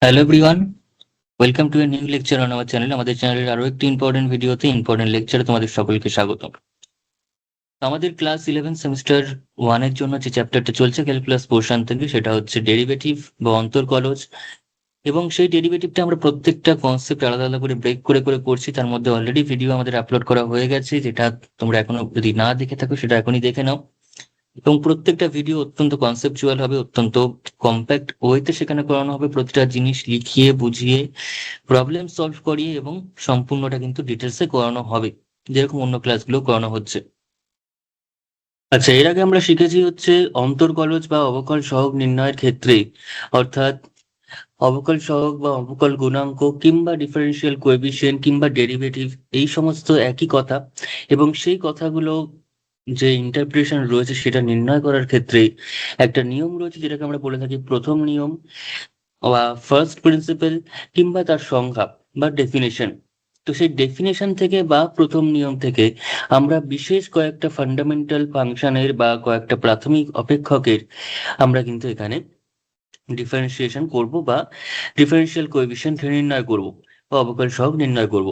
Hello everyone, welcome to a new lecture on our channel. আমাদের চ্যানেলের আরো একটি ইম্পর্টেন্ট ভিডিওতে ইম্পর্টেন্ট লেকচারে তোমাদের সকলকে স্বাগত। আমাদের ক্লাস 11 সেমিস্টার 1 এর জন্য যে চ্যাপ্টারটা চলছে ক্যালকুলাস পোর্শন থেকে, সেটা হচ্ছে ডেরিভেটিভ বা অন্তর্কলজ। এবং সেই ডেরিভেটিভটা আমরা প্রত্যেকটা কনসেপ্ট আলাদা আলাদা করে ব্রেক করে করে করছি। তার মধ্যে অলরেডি ভিডিও আমাদের আপলোড করা হয়ে গেছে, যেটা তোমরা এখনো যদি না দেখে থাকো সেটা এখনই দেখে নাও। এবং প্রত্যেকটা ভিডিও অত্যন্ত কনসেপচুয়াল হবে, অত্যন্ত কম্প্যাক্ট ওয়েতে সেখানে করানো হবে, প্রতিটা জিনিস লিখিয়ে বুঝিয়ে প্রবলেম সলভ করিয়ে, এবং সম্পূর্ণটা কিন্তু ডিটেলসে করানো হবে, যেরকম অন্য ক্লাসগুলো করানো হচ্ছে। আচ্ছা, এর আগে আমরা শিখেছি হচ্ছে অন্তর্কলজ বা অবকল সহগ নির্ণয়ের ক্ষেত্রে, অর্থাৎ অবকল সহগ বা অবকল গুণাঙ্ক কিংবা ডিফারেন্সিয়াল কোএফিসিয়েন্ট কিংবা ডেরিভেটিভ, এই সমস্ত একই কথা। এবং সেই কথাগুলো যে ইন্টারপ্রিটেশন রয়েছে সেটা নির্ণয় করার ক্ষেত্রে একটা নিয়ম রয়েছে, যেটাকে আমরা বলে থাকি প্রথম নিয়ম বা ফার্স্ট প্রিন্সিপাল, কিংবা তার সংজ্ঞা বা ডেফিনেশন। তো সেই ডেফিনেশন থেকে বা প্রথম নিয়ম থেকে আমরা বিশেষ কয়েকটা ফান্ডামেন্টাল ফাংশনের বা কয়েকটা প্রাথমিক অপেক্ষকের আমরা কিন্তু এখানে ডিফারেন্সিয়েশন করব বা ডিফারেন্সিয়াল কোএফিসিয়েন্ট নির্ণয় করব বা অবকল সহগ নির্ণয় করব।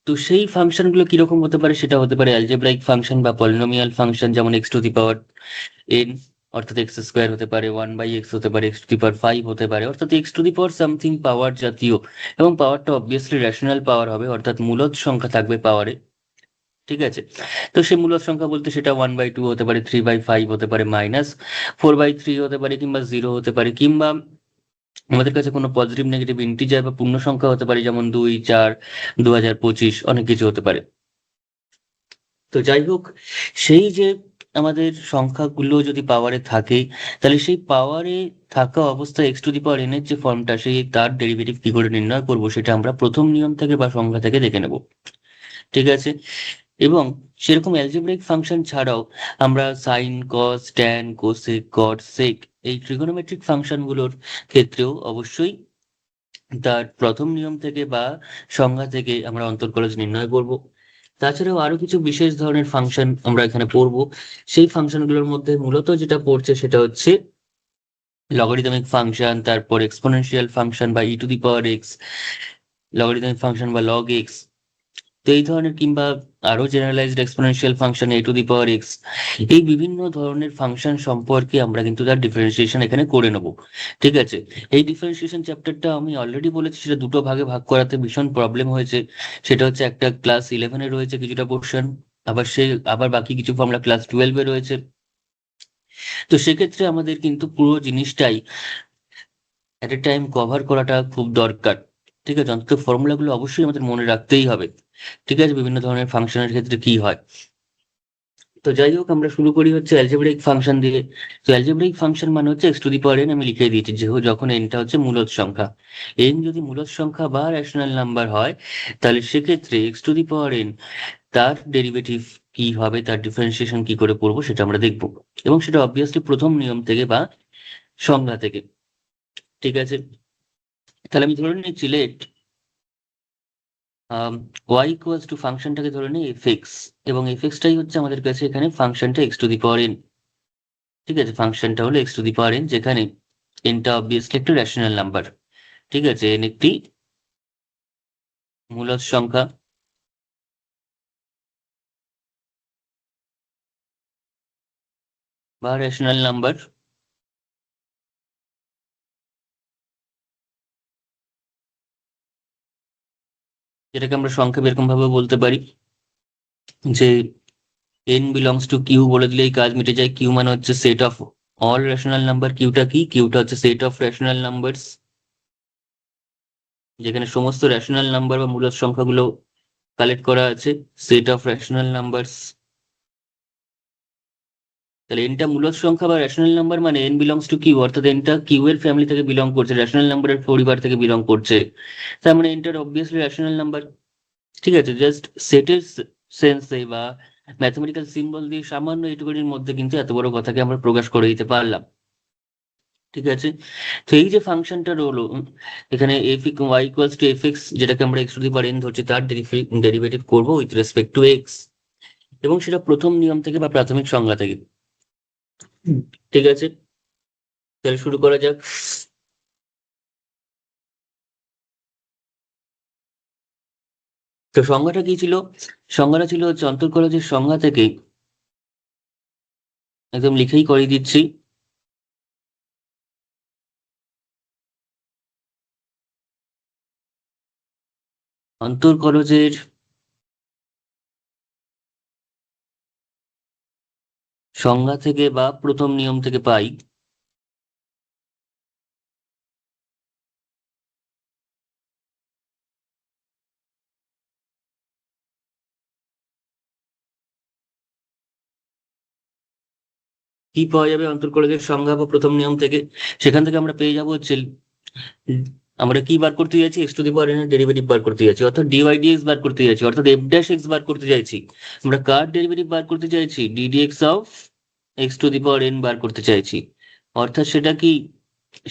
তো সেই ফাংশনগুলো কিরকম হতে পারে, সেটা হতে পারে অ্যালজেব্রাইক ফাংশন বা পলিনোমিয়াল ফাংশন, যেমন x to the power N, অর্থাৎ এক্স স্কোয়ার হতে পারে, 1/x হতে পারে, এক্স টু দি পাওয়ার 5 হতে পারে, অর্থাৎ x to the power something power জাতীয়। এবং পাওয়ারটা অবভিয়াসলি রেশনাল পাওয়ার হবে, অর্থাৎ মূলদ সংখ্যা থাকবে পাওয়ারে। ঠিক আছে। তো সে মূলদ সংখ্যা বলতে সেটা 1/2 হতে পারে, 3/5 হতে পারে, -4/3 হতে পারে, কিংবা 0 হতে পারে, কিংবা আমাদের কাছে কোনো পজিটিভ নেগেটিভ ইন্টিজার বা পূর্ণ সংখ্যা হতে পারে, যেমন 2, 4, 2025, অনেক কিছু হতে পারে। তো যাই হোক, সেই যে আমাদের সংখ্যাগুলো যদি পাওয়ারে থাকে, তাহলে সেই পাওয়ারে থাকা অবস্থায় x to the power N এর যে ফর্মটা, সেই তার ডেরিভেটিভ কি করে নির্ণয় করব সেটা আমরা প্রথম নিয়ম থেকে বা সংখ্যা থেকে দেখে নেব। ঠিক আছে। এবং সেরকম অ্যালজেব্রাইক ফাংশন ছাড়াও আমরা সাইন, কস, ট্যান, কোসেক, কট, সেক, এই ট্রিগোনোমেট্রিক ফাংশনগুলোর ক্ষেত্রেও অবশ্যই তার প্রথম নিয়ম থেকে বা সংজ্ঞা থেকে আমরা অন্তর্কলজ নির্ণয় করব। তাছাড়াও আরো কিছু বিশেষ ধরনের ফাংশন আমরা এখানে পড়বো। সেই ফাংশনগুলোর মধ্যে মূলত যেটা পড়ছে সেটা হচ্ছে লগারিদমিক ফাংশন, তারপর এক্সপোনেনশিয়াল ফাংশন বা e to the power x, logarithmic function বা লগ এক্স। তো এই ধরনের, কিংবা আরো generalised exponential function a to the power x, এই বিভিন্ন ধরনের ফাংশন সম্পর্কে আমরা কিন্তু তার ডিফারেন্সিয়েশন এখানে করে নেব। ঠিক আছে। এই ডিফারেন্সিয়েশন চ্যাপ্টারটা আমি অলরেডি বলেছি, সেটা দুটো ভাগে ভাগ করাতে ভীষণ প্রবলেম হয়েছে। সেটা হচ্ছে একটা ক্লাস 11-এ রয়েছে কিছুটা পোর্শন, আবার বাকি কিছু আমরা ক্লাস 12-এ রয়েছে। তো সেক্ষেত্রে আমাদের কিন্তু পুরো জিনিসটাই এট এ টাইম কভার করাটা খুব দরকার। ঠিক আছে, অন্তত ফর্মুলাগুলো অবশ্যই আমাদের মনে রাখতেই হবে। ঠিক আছে, বিভিন্ন ধরনের ফাংশনের ক্ষেত্রে কি হয়। তো যাই হোক, আমরা শুরু করি হচ্ছে অ্যালজেব্রাইক ফাংশন দিয়ে। তো অ্যালজেব্রাইক ফাংশন মানে হচ্ছে x to the power N, আমি লিখে দিয়েছি, যেহেতু যখন এনটা হচ্ছে মূলদ সংখ্যা। এন যদি মূলদ সংখ্যা বা রেশনাল নাম্বার হয়, তাহলে সেক্ষেত্রে x to the power N তার ডেরিভেটিভ কি হবে, তার ডিফারেন্সিয়েশন কি করে করবো সেটা আমরা দেখবো। এবং সেটা অবভিয়াসলি প্রথম নিয়ম থেকে বা সংজ্ঞা থেকে। ঠিক আছে। তাহলে আমি ধরে নিচ্ছি লেট ওয়াই ইকুয়ালস টু, ফাংশনটাকে ধরে নিই এফ এক্স, এবং এফ এক্সটাই হচ্ছে আমাদের কাছে এখানে ফাংশনটা x to the power N. ঠিক আছে, ফাংশনটা হলো x to the power N, যেখানে এনটা অবভিয়াসলি একটা রেশনাল নাম্বার। ঠিক আছে, এন একটি মূলদ সংখ্যা বা রেশনাল নাম্বার। যেটাকে আমরা সংক্ষেপে এরকম ভাবে বলতে পারি যে এন বিলংস টু কিউ বলে দিলেই কাজ মিটে যায়। কিউ মানে হচ্ছে set of all rational number. কিউটা কি? কিউটা হচ্ছে সেট অফ রেশনাল নাম্বারস, যেখানে সমস্ত রেশনাল নাম্বার বা মূলদ সংখ্যাগুলো কালেক্ট করা আছে। Set of rational numbers. তাহলে এনটা মূলদ সংখ্যা বা রেশনাল নাম্বার মানে এন বিলংস টু কিউ, অর্থাৎ এনটা কিউ এর ফ্যামিলি থেকে বিলং করছে, রেশনাল নাম্বারের পরিবার থেকে বিলং করছে। তার মানে এনটার অবভিয়াসলি রেশনাল নাম্বার। ঠিক আছে, জাস্ট সেটের সেন্সে বা ম্যাথমেটিক্যাল সিম্বল দিয়ে সামান্য এইটুকুনির মধ্যে কিন্তু এত বড় কথাকে আমরা প্রকাশ করে দিতে পারলাম। ঠিক আছে। তো এই যে ফাংশনটা রইলো, এখানে f y equals to f x, যেটাকে আমরা x to the power n ধরছি, তার ডেরিভেটিভ করবো উইথ রেসপেক্ট টু এক্স। এবং সেটা প্রথম নিয়ম থেকে বা প্রাথমিক সংজ্ঞা থেকে। হুম। ঠিক আছে, তাহলে শুরু করা যাক। তো সংজ্ঞাটা কি ছিল? সংজ্ঞাটা ছিল হচ্ছে অন্তর্কলজের সংজ্ঞা থেকে একদম লিখেই করিয়ে দিচ্ছি। অন্তর্কলজের সংজ্ঞা থেকে বা প্রথম নিয়ম থেকে পাই কি পাওয়া যাবে অন্তর্কলজের সংজ্ঞা বা প্রথম নিয়ম থেকে? সেখান থেকে আমরা পেয়ে যাবো হচ্ছে উম, আমরা কি বার করতে যাচ্ছি? X to the power N এর ডেরিভেটিভ বার করতে যাচ্ছি, অর্থাৎ ডিওয়াই ডিএক্স বার করতে যাচ্ছি, অর্থাৎ এফ ড্যাশ এক্স বার করতে চাইছি। আমরা কার ডেরিভেটিভ বার করতে চাইছি? D d x of x to the power n বার করতে চাইছি। অর্থাৎ সেটা কি?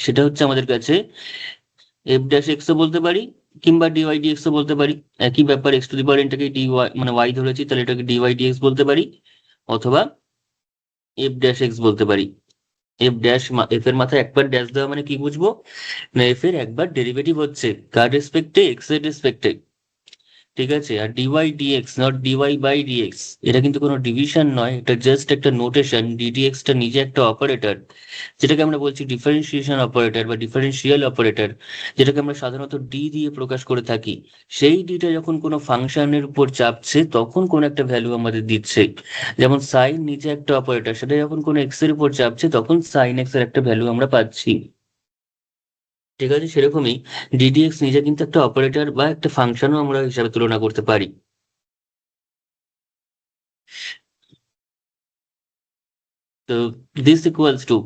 সেটা হচ্ছে আমাদের কাছে এফ ড্যাশ এক্স ও বলতে পারি কিংবা ডিওয়াই ডিএক্স ও বলতে পারি। একই ব্যাপার, এক্স টু দি পাওয়ার এনটাকে ডি ওয়াই মানে ওয়াই ধরেছি, তাহলে এটাকে ডিওয়াই ডিএক্স বলতে পারি, অথবা এফ ড্যাশ এক্স বলতে পারি। এফ ড্যাশ এফ এর মাথায় একবার ড্যাশ দেওয়া মানে কি বুঝবো? না, এফ এর একবার ডেরিভেটিভ হচ্ছে কার রেসপেক্টে? এক্স এর রেসপেক্টে। ঠিক আছে? আর d y d x not d y by d x, এটা কিন্তু কোনো ডিভিশন নয়, এটা জাস্ট একটা নোটেশন। ডিডিএক্স টা নিজে একটা অপারেটর, যেটাকে আমরা বলছি ডিফারেন্সিয়েশন অপারেটর বা ডিফারেন্সিয়াল অপারেটর, যেটাকে আমরা সাধারণত ডি দিয়ে প্রকাশ করে থাকি। সেই ডিটা যখন কোনো ফাংশনের উপর চাপছে তখন কোন একটা ভ্যালু আমাদের দিচ্ছে। যেমন সাইন নিচে একটা অপারেটর, সেটা যখন কোনো এক্স এর উপর চাপছে তখন সাইন এক্স এর একটা ভ্যালু আমরা পাচ্ছি। ঠিক আছে? সেরকমই ডিডিএক্স নিজে কিন্তু একটা অপারেটর বা একটা ফাংশনও আমরা হিসাবে তুলনা করতে পারি। তো দিস ইকুয়ালস টু,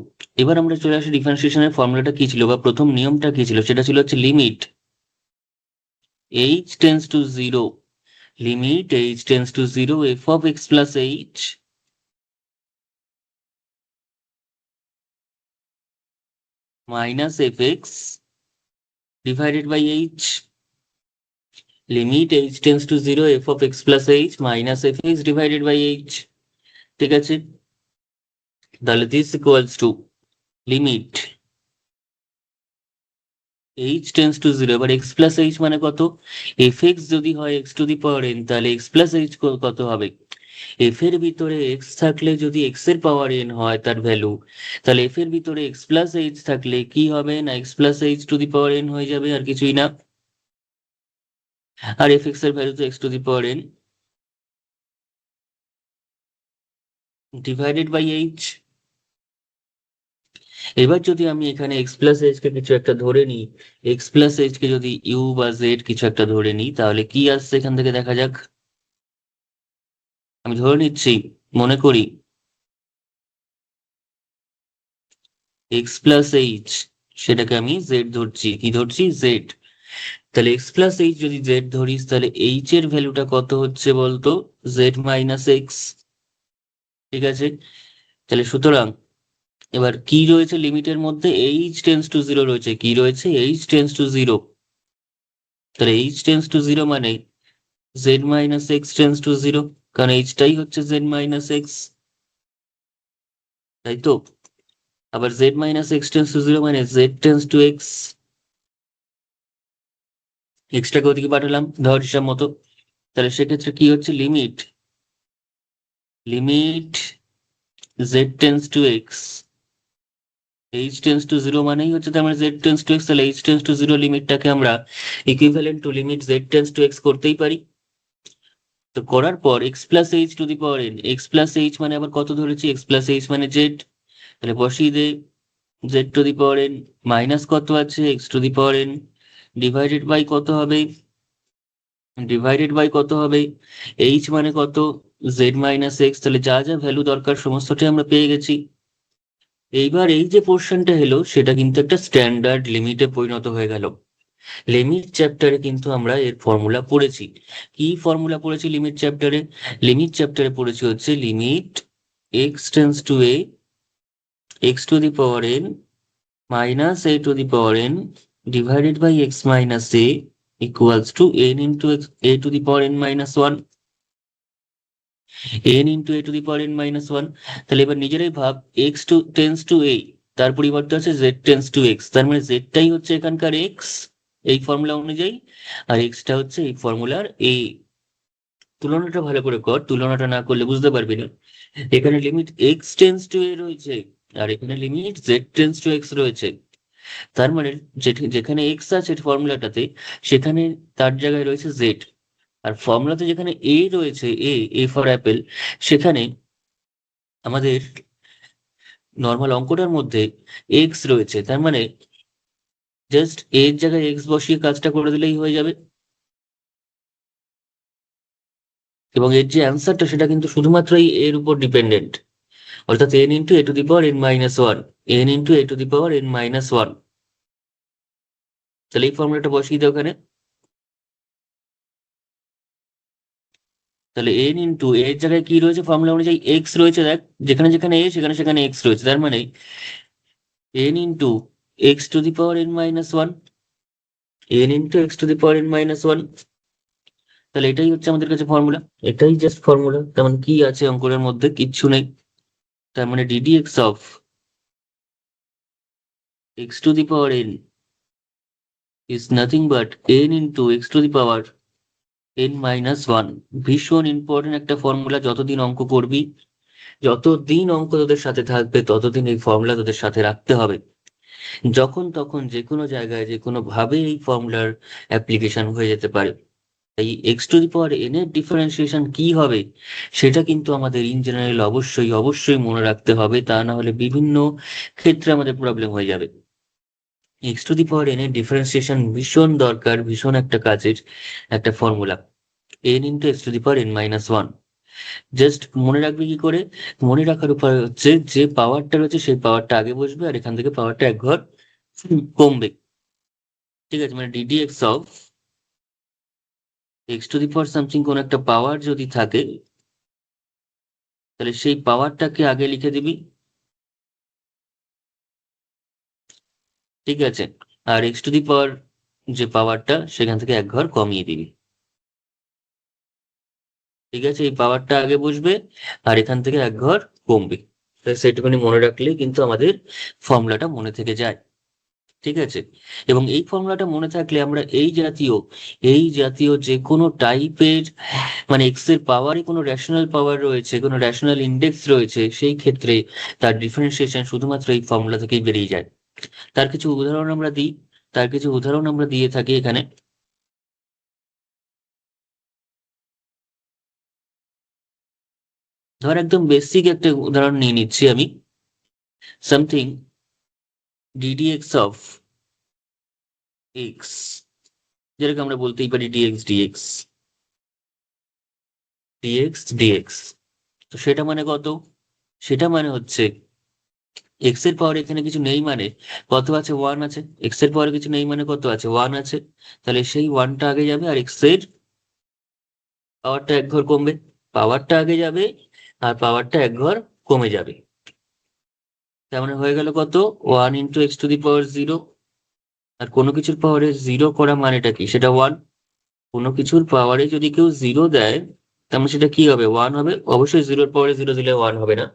এবার আমরা চলে আসি ডিফারেন্সিয়েশনের ফর্মুলাটা কি ছিল বা প্রথম নিয়মটা কি ছিল? সেটা ছিল হচ্ছে limit h tends to zero, limit h tends to zero f of x plus h minus f x divided by h, limit h tends to zero f of x plus h minus f x divided by h. ঠিক আছে? তাহলে this equals to limit h tends to zero, এবার x plus h মানে কত? F x যদি হয় x to the power n, তাহলে x plus H কত হবে? এফ এর ভিতরে এক্স থাকলে যদি এক্স এর পাওয়ার এন হয় তার ভ্যালু, তাহলে এফ এর ভিতরে এক্স প্লাস এইচ থাকলে কি হবে? না x plus h to the power n হয়ে যাবে, আর কিছুই না। আর এফ এক্স এর ভ্যালু তো x to the power n divided by h. এবার যদি আমি এখানে এক্স প্লাস এইচ কে কিছু একটা ধরে নিই, এক্স প্লাস এইচ কে যদি ইউ বা জেড কিছু একটা ধরে নিই, তাহলে কি আসছে এখান থেকে দেখা যাক। আমি ধরে নিচ্ছি, মনে করি এক্স প্লাস এইচ, সেটাকে আমি জেড ধরছি। কি ধরছি? জেড। তাহলে এক্স প্লাস এইচ যদি জেড ধরিস, তাহলে এইচ এর ভ্যালুটা কত হচ্ছে বলতো? Z minus x. ঠিক আছে? তাহলে সুতরাং এবার কি রয়েছে লিমিটের মধ্যে? এইচ টেন্স টু জিরো রয়েছে। কি রয়েছে? H tends to zero. তাহলে এইচ টেন্স টু জিরো মানে Z minus x tends to zero, কারণ এইচটাই হচ্ছে জেড মাইনাস এক্স, তাই তো? আবার Z minus x tends to zero মানে জেড টেন্স টু এক্স। এক্সটাকে ওদিকে পাঠালাম ধর হিসাব মতো। তাহলে সেক্ষেত্রে কি হচ্ছে? Limit limit z tends to x, H tends to zero মানেই হচ্ছে তার মানে জেড টেন্স টু এক্স, তাহলে এইচ টেন্স টু জিরো লিমিটটাকে আমরা equivalent to limit z tends to x করতেই পারি। তো করার পর x plus h to the power n, x plus h মানে আবার কত ধরেছি? এক্স প্লাস এইচ মানে জেড, তাহলে বসিয়ে দে z to the power n minus কত আছে? X to the power n divided by কত হবে? ডিভাইডেড বাই কত হবে? এইচ মানে কত? Z minus x. তাহলে যা যা ভ্যালু দরকার সমস্তটাই আমরা পেয়ে গেছি। এইবার এই যে পোর্শনটা এলো সেটা কিন্তু একটা স্ট্যান্ডার্ড লিমিটে পরিণত হয়ে গেল। লিমিট চ্যাপ্টারে কিন্তু আমরা এর ফর্মুলা পড়েছি। কি ফর্মুলা পড়েছি লিমিট চ্যাপ্টারে? লিমিট চ্যাপ্টারে পড়েছি হচ্ছে limit x tends to a x to the power n minus a to the power n divided by x minus a equals to n into a to the power n minus one, n into a to the power n minus one. তাহলে এবার নিজেরাই ভাব, x to tends to a, তার পরিবর্তে আছে Z tends to x, তার মানে জেডটাই হচ্ছে এখানকার এক্স এই ফর্মুলা অনুযায়ী, আর এক্সটা হচ্ছে এই ফর্মুলার এ। তুলনাটা ভালো করে কর, তুলনাটা না করলে বুঝতে পারবি না। এখানে লিমিট এক্স টেন্স টু এ রয়েছে, আর এখানে limit z tends to x রয়েছে। তার মানে যেখানে এক্স আছে ফর্মুলাটাতে, সেখানে তার জায়গায় রয়েছে জেড। আর ফর্মুলাতে যেখানে এ রয়েছে, এ এ ফর অ্যাপেল, সেখানে আমাদের নর্মাল অঙ্কটার মধ্যে এক্স রয়েছে। তার মানে জাস্ট এর জায়গায় এক্স বসিয়ে কাজটা করে দিলেই হয়ে যাবে। এবং এর যে অ্যান্সারটা সেটা কিন্তু শুধুমাত্র এর উপর ডিপেন্ডেন্ট, অর্থাৎ N into a to the power n minus one, n into a to the power n minus one. তাহলে এই ফর্মুলাটা বসিয়ে দাও ওখানে। তাহলে এন ইন্টু এর জায়গায় কি রয়েছে ফর্মুলা অনুযায়ী এক্স রয়েছে, দেখ যেখানে যেখানে এ সেখানে সেখানে এক্স রয়েছে। তার মানে N into x to the power n minus one, n into x to the power n minus one. তাহলে এটাই হচ্ছে আমাদের কাছে ফর্মুলা, এটাই জাস্ট ফর্মুলা। তেমন কি আছে অঙ্কের মধ্যে? কিচ্ছু নেই। তার মানে DD x of x to the power N is nothing but N into x to the power n minus one. ভীষণ ইম্পর্টেন্ট একটা ফর্মুলা। যতদিন অঙ্ক করবি, যতদিন অঙ্ক তোদের সাথে থাকবে, ততদিন এই ফর্মুলা তোদের সাথে রাখতে হবে। যখন তখন যে কোনো জায়গায় যে কোনো ভাবে এই ফর্মুলার অ্যাপ্লিকেশন হয়ে যেতে পারে। এই x to the power N এর ডিফারেন্সিয়েশন কি হবে, সেটা কিন্তু আমাদের ইন জেনারেল অবশ্যই অবশ্যই মনে রাখতে হবে, তা না হলে বিভিন্ন ক্ষেত্রে আমাদের প্রবলেম হয়ে যাবে। X to the power N এর ডিফারেন্সিয়েশন ভীষণ দরকার, ভীষণ একটা কাজের একটা formula. N into x to the power n minus one. Just মনে রাখবে কি করে? মনে রাখার উপায় হচ্ছে, যে পাওয়ারটা রয়েছে সেই পাওয়ারটা আগে বসবে, আর এখান থেকে পাওয়ারটা এক ঘর কমবে। ঠিক আছে, মানে DD x of x to the power something, কোন একটা পাওয়ার যদি থাকে, তাহলে সেই পাওয়ারটাকে আগে লিখে দিবি। ঠিক আছে, আর এক্স টু দি পাওয়ার যে পাওয়ারটা, সেখান থেকে এক ঘর কমিয়ে দিবি। ঠিক আছে, এই পাওয়ারটা আগে বসবে আর এখান থেকে এক ঘর কমবে। সেইটুকুনি মনে রাখলে কিন্তু আমাদের ফর্মুলাটা মনে থেকে যায়। ঠিক আছে, এবং এই ফর্মুলাটা মনে থাকলে আমরা এই জাতীয় যে কোনো টাইপের, মানে এক্স এর পাওয়ারে কোনো রেশনাল পাওয়ার রয়েছে, কোনো রেশনাল ইন্ডেক্স রয়েছে, সেই ক্ষেত্রে তার ডিফারেন্সিয়েশন শুধুমাত্র এই ফর্মুলা থেকেই বেরিয়ে যায়। তার কিছু উদাহরণ আমরা দিই, তার কিছু উদাহরণ আমরা দিয়ে থাকি এখানে। ধর একদম বেসিক একটা উদাহরণ নিয়ে নিচ্ছি আমি। সামথিং ডিডিএক্স অফ এক্স, যেটাকে আমরা বলতেই পারি ডিএক্স ডিএক্স, ডিএক্স ডিএক্স। তো সেটা মানে কত? সেটা মানে হচ্ছে এক্স এর পাওয়ার এখানে কিছু নেই, মানে কত আছে? ওয়ান আছে। এক্স এর পাওয়ারে কিছু নেই মানে কত আছে? ওয়ান আছে। তাহলে সেই ওয়ানটা আগে যাবে, আর এক্স এর পাওয়ারটা এক ঘর কমবে। পাওয়ারটা আগে যাবে আর পাওয়ারটা এক ঘর কমে যাবে। তার মানে হয়ে গেল কত? One into x to the power zero. আর কোনো কিছুর পাওয়ারে জিরো করা মানেটা কি? সেটা ওয়ান। কোনো কিছুর পাওয়ারে যদি কেউ জিরো দেয়, তার মানে সেটা কি হবে? ওয়ান হবে। অবশ্যই জিরোর পাওয়ারে জিরো দিলে ওয়ান হবে না।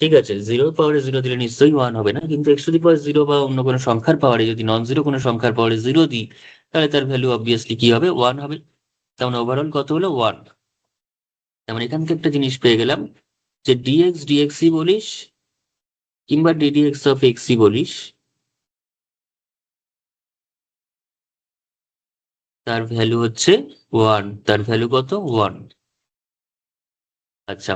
ঠিক আছে, জিরোর পাওয়ারে জিরো দিলে নিশ্চয়ই ওয়ান হবে না, কিন্তু x to the power zero বা অন্য কোনো সংখ্যার পাওয়ারে, যদি নন জিরো কোনো সংখ্যার পাওয়ারে জিরো দিই, তাহলে তার ভ্যালু অবভিয়াসলি কি হবে? ওয়ান হবে। তার মানে ওভারঅল কত হলো? ওয়ান। তার মানে এখান থেকে একটা জিনিস পেয়ে গেলাম, যে ডিএক্স ডিএক্সই বলিস কিংবা ডিডিএক্স অফ এক্সই বলিস, তার ভ্যালু হচ্ছে ওয়ান। তার ভ্যালু কত? ওয়ান। আচ্ছা,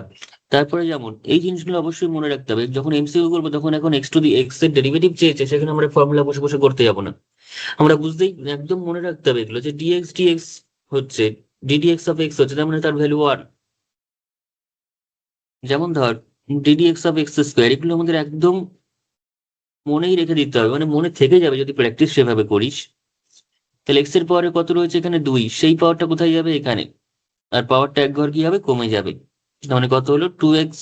তারপরে যেমন এই জিনিসগুলো অবশ্যই মনে রাখতে হবে। যখন এমসিকিউ করবো, তখন এখন এক্স টু দি এক্স এর ডেরিভেটিভ চেয়েছে, সেখানে আমরা ফর্মুলা বসে বসে করতে যাবো না। আমরা বুঝতেই একদম মনে রাখতে হবে এগুলো, যে ডিএক্স ডিএক্স হচ্ছে ডিডিএক্স অফ এক্স হচ্ছে, তার মানে তার ভ্যালু ওয়ান। যেমন ধর ডিডিএক্স অফ এক্স স্কোয়ার, এগুলো আমাদের একদম মনেই রেখে দিতে হবে, মানে মনে থেকে যাবে যদি প্র্যাকটিস সেভাবে করিস। তাহলে এক্স এর পাওয়ারে কত রয়েছে? এখানে দুই। সেই পাওয়ারটা কোথায় যাবে? এখানে। আর পাওয়ারটা এক ঘর কি হবে? কমে যাবে। তার মানে কত হলো? Two x.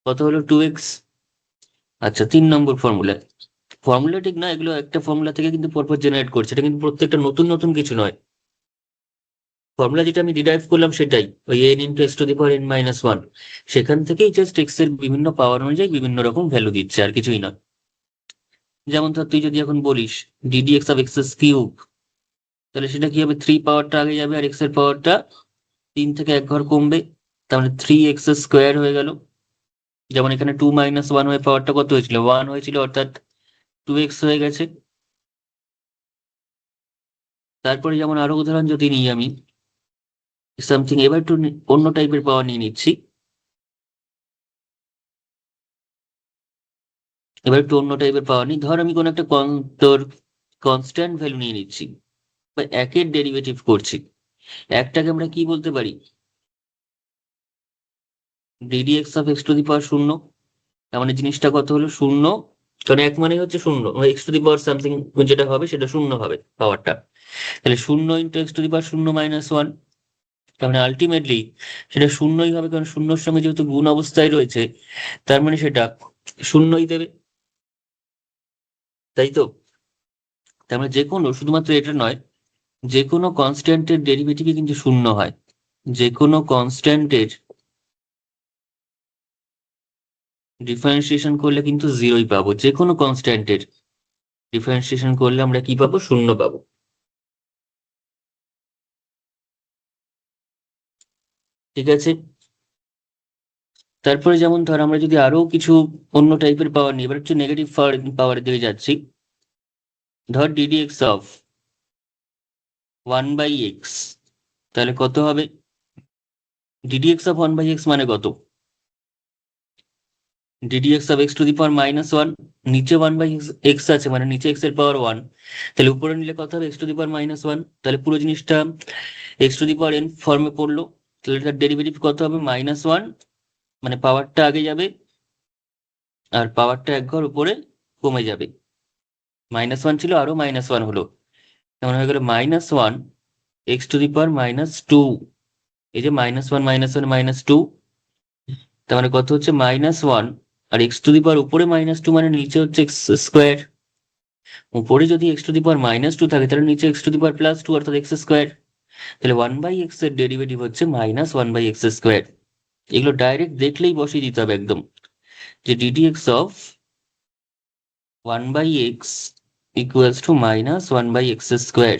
কত হলো? Two x. আচ্ছা, 3 নম্বর ফর্মুলা। ফর্মুলা ঠিক না, এগুলো একটা ফর্মুলা থেকে কিন্তু পরপর জেনারেট করছে, এটা কিন্তু প্রত্যেকটা নতুন নতুন কিছু নয়। ফর্মুলা যেটা আমি ডিরাইভ করলাম সেটাই, ওই N into x to the power n minus one. সেখান থেকেই জাস্ট এক্স এর বিভিন্ন পাওয়ার অনুযায়ী বিভিন্ন রকম ভ্যালু দিচ্ছে, আর কিছুই নয়। যেমন ধর তুই যদি এখন বলিস DD x of x cube, তাহলে সেটা কি হবে? থ্রি পাওয়ারটা আগে যাবে আর এক্স এর পাওয়ারটা 3 থেকে 1 ঘর কমবে, তার মানে 3x স্কোয়ার হয়ে গেল। যেমন এখানে 2 - 1 হয়ে পাওয়ারটা কত হয়েছিল, 1 হয়েছিল, অর্থাৎ 2x হয়ে গেছে। তারপরে যেমন আরো উদাহরণ যদি নিই আমি সামথিং, এবার একটু অন্য টাইপের পাওয়ার নিয়ে নিচ্ছি। এবার একটু অন্য টাইপের পাওয়ার নিই, ধর আমি কোনো একটা তোর কনস্ট্যান্ট ভ্যালু নিয়ে নিচ্ছি বা একের ডেরিভেটিভ করছি। একটাকে আমরা কি বলতে পারি, ddx of x to the power শূন্য। তার মানে জিনিসটা কত হলো, শূন্য। কারণ এক মানে হচ্ছে শূন্য, x to the power something যেটা হবে সেটা শূন্য হবে পাওয়ারটা। তাহলে শূন্য into x to the power শূন্য মাইনাস ওয়ান। তার মানে আলটিমেটলি সেটা শূন্যই হবে, কারণ শূন্যর সঙ্গে যেহেতু গুণ অবস্থায় রয়েছে, তার মানে সেটা শূন্যই দেবে, তাই তো? তার মানে যে কোনো, শুধুমাত্র এটা নয়, যে কোনো কনস্ট্যান্টের ডেরিভেটিভই কিন্তু শূন্য হয়। যে কোনো কনস্ট্যান্টের ডিফারেন্সিয়েশন করলে কিন্তু জিরোই পাবো, যে কোনো কনস্ট্যান্টের ডিফারেন্সিয়েশন করলে আমরা কি পাবো, শূন্য পাবো। ঠিক আছে। তারপরে যেমন ধর আমরা যদি আরো কিছু অন্য টাইপের পাওয়ার নিই, এবার একটু নেগেটিভ পাওয়ারের দিকে যাচ্ছি। ধর ddx অফ 1/x, তাহলে কত হবে, ddx অফ 1/x মানে কত, ddx of x to the power minus one. নিচে 1/x আছে, মানে নিচে x এর পাওয়ার ওয়ান, তাহলে উপরে নিলে কত হবে, x to the power minus one. তাহলে পুরো জিনিসটা x to the power n ফর্মে পড়লো। তাহলে তার ডেরিভেটিভ কত হবে, মাইনাস ওয়ান, মানে পাওয়ারটা আগে যাবে আর পাওয়ারটা এক ঘর উপরে কমে যাবে। মাইনাস ওয়ান ছিল, আরো মাইনাস ওয়ান হলো, তেমন হয়ে গেল minus one x to the power minus two. এই যে মাইনাস ওয়ান মাইনাস টু, তার মানে কত হচ্ছে, মাইনাস ওয়ান। আর এক্স টু দি পাওয়ার উপরে মাইনাস টু, মানে নিচে হচ্ছে এক্স স্কোয়ার। উপরে যদি x to the power minus two থাকে, তাহলে নিচে x to the power plus two, অর্থাৎ এক্স স্কোয়ার। তাহলে 1/x এর ডেরিভেটিভ হচ্ছে মাইনাস 1/x স্কোয়ার। এগুলো ডাইরেক্ট দেখলেই বসিয়ে দিতে হবে একদম, যে ddx of 1/x equals to minus 1/x square.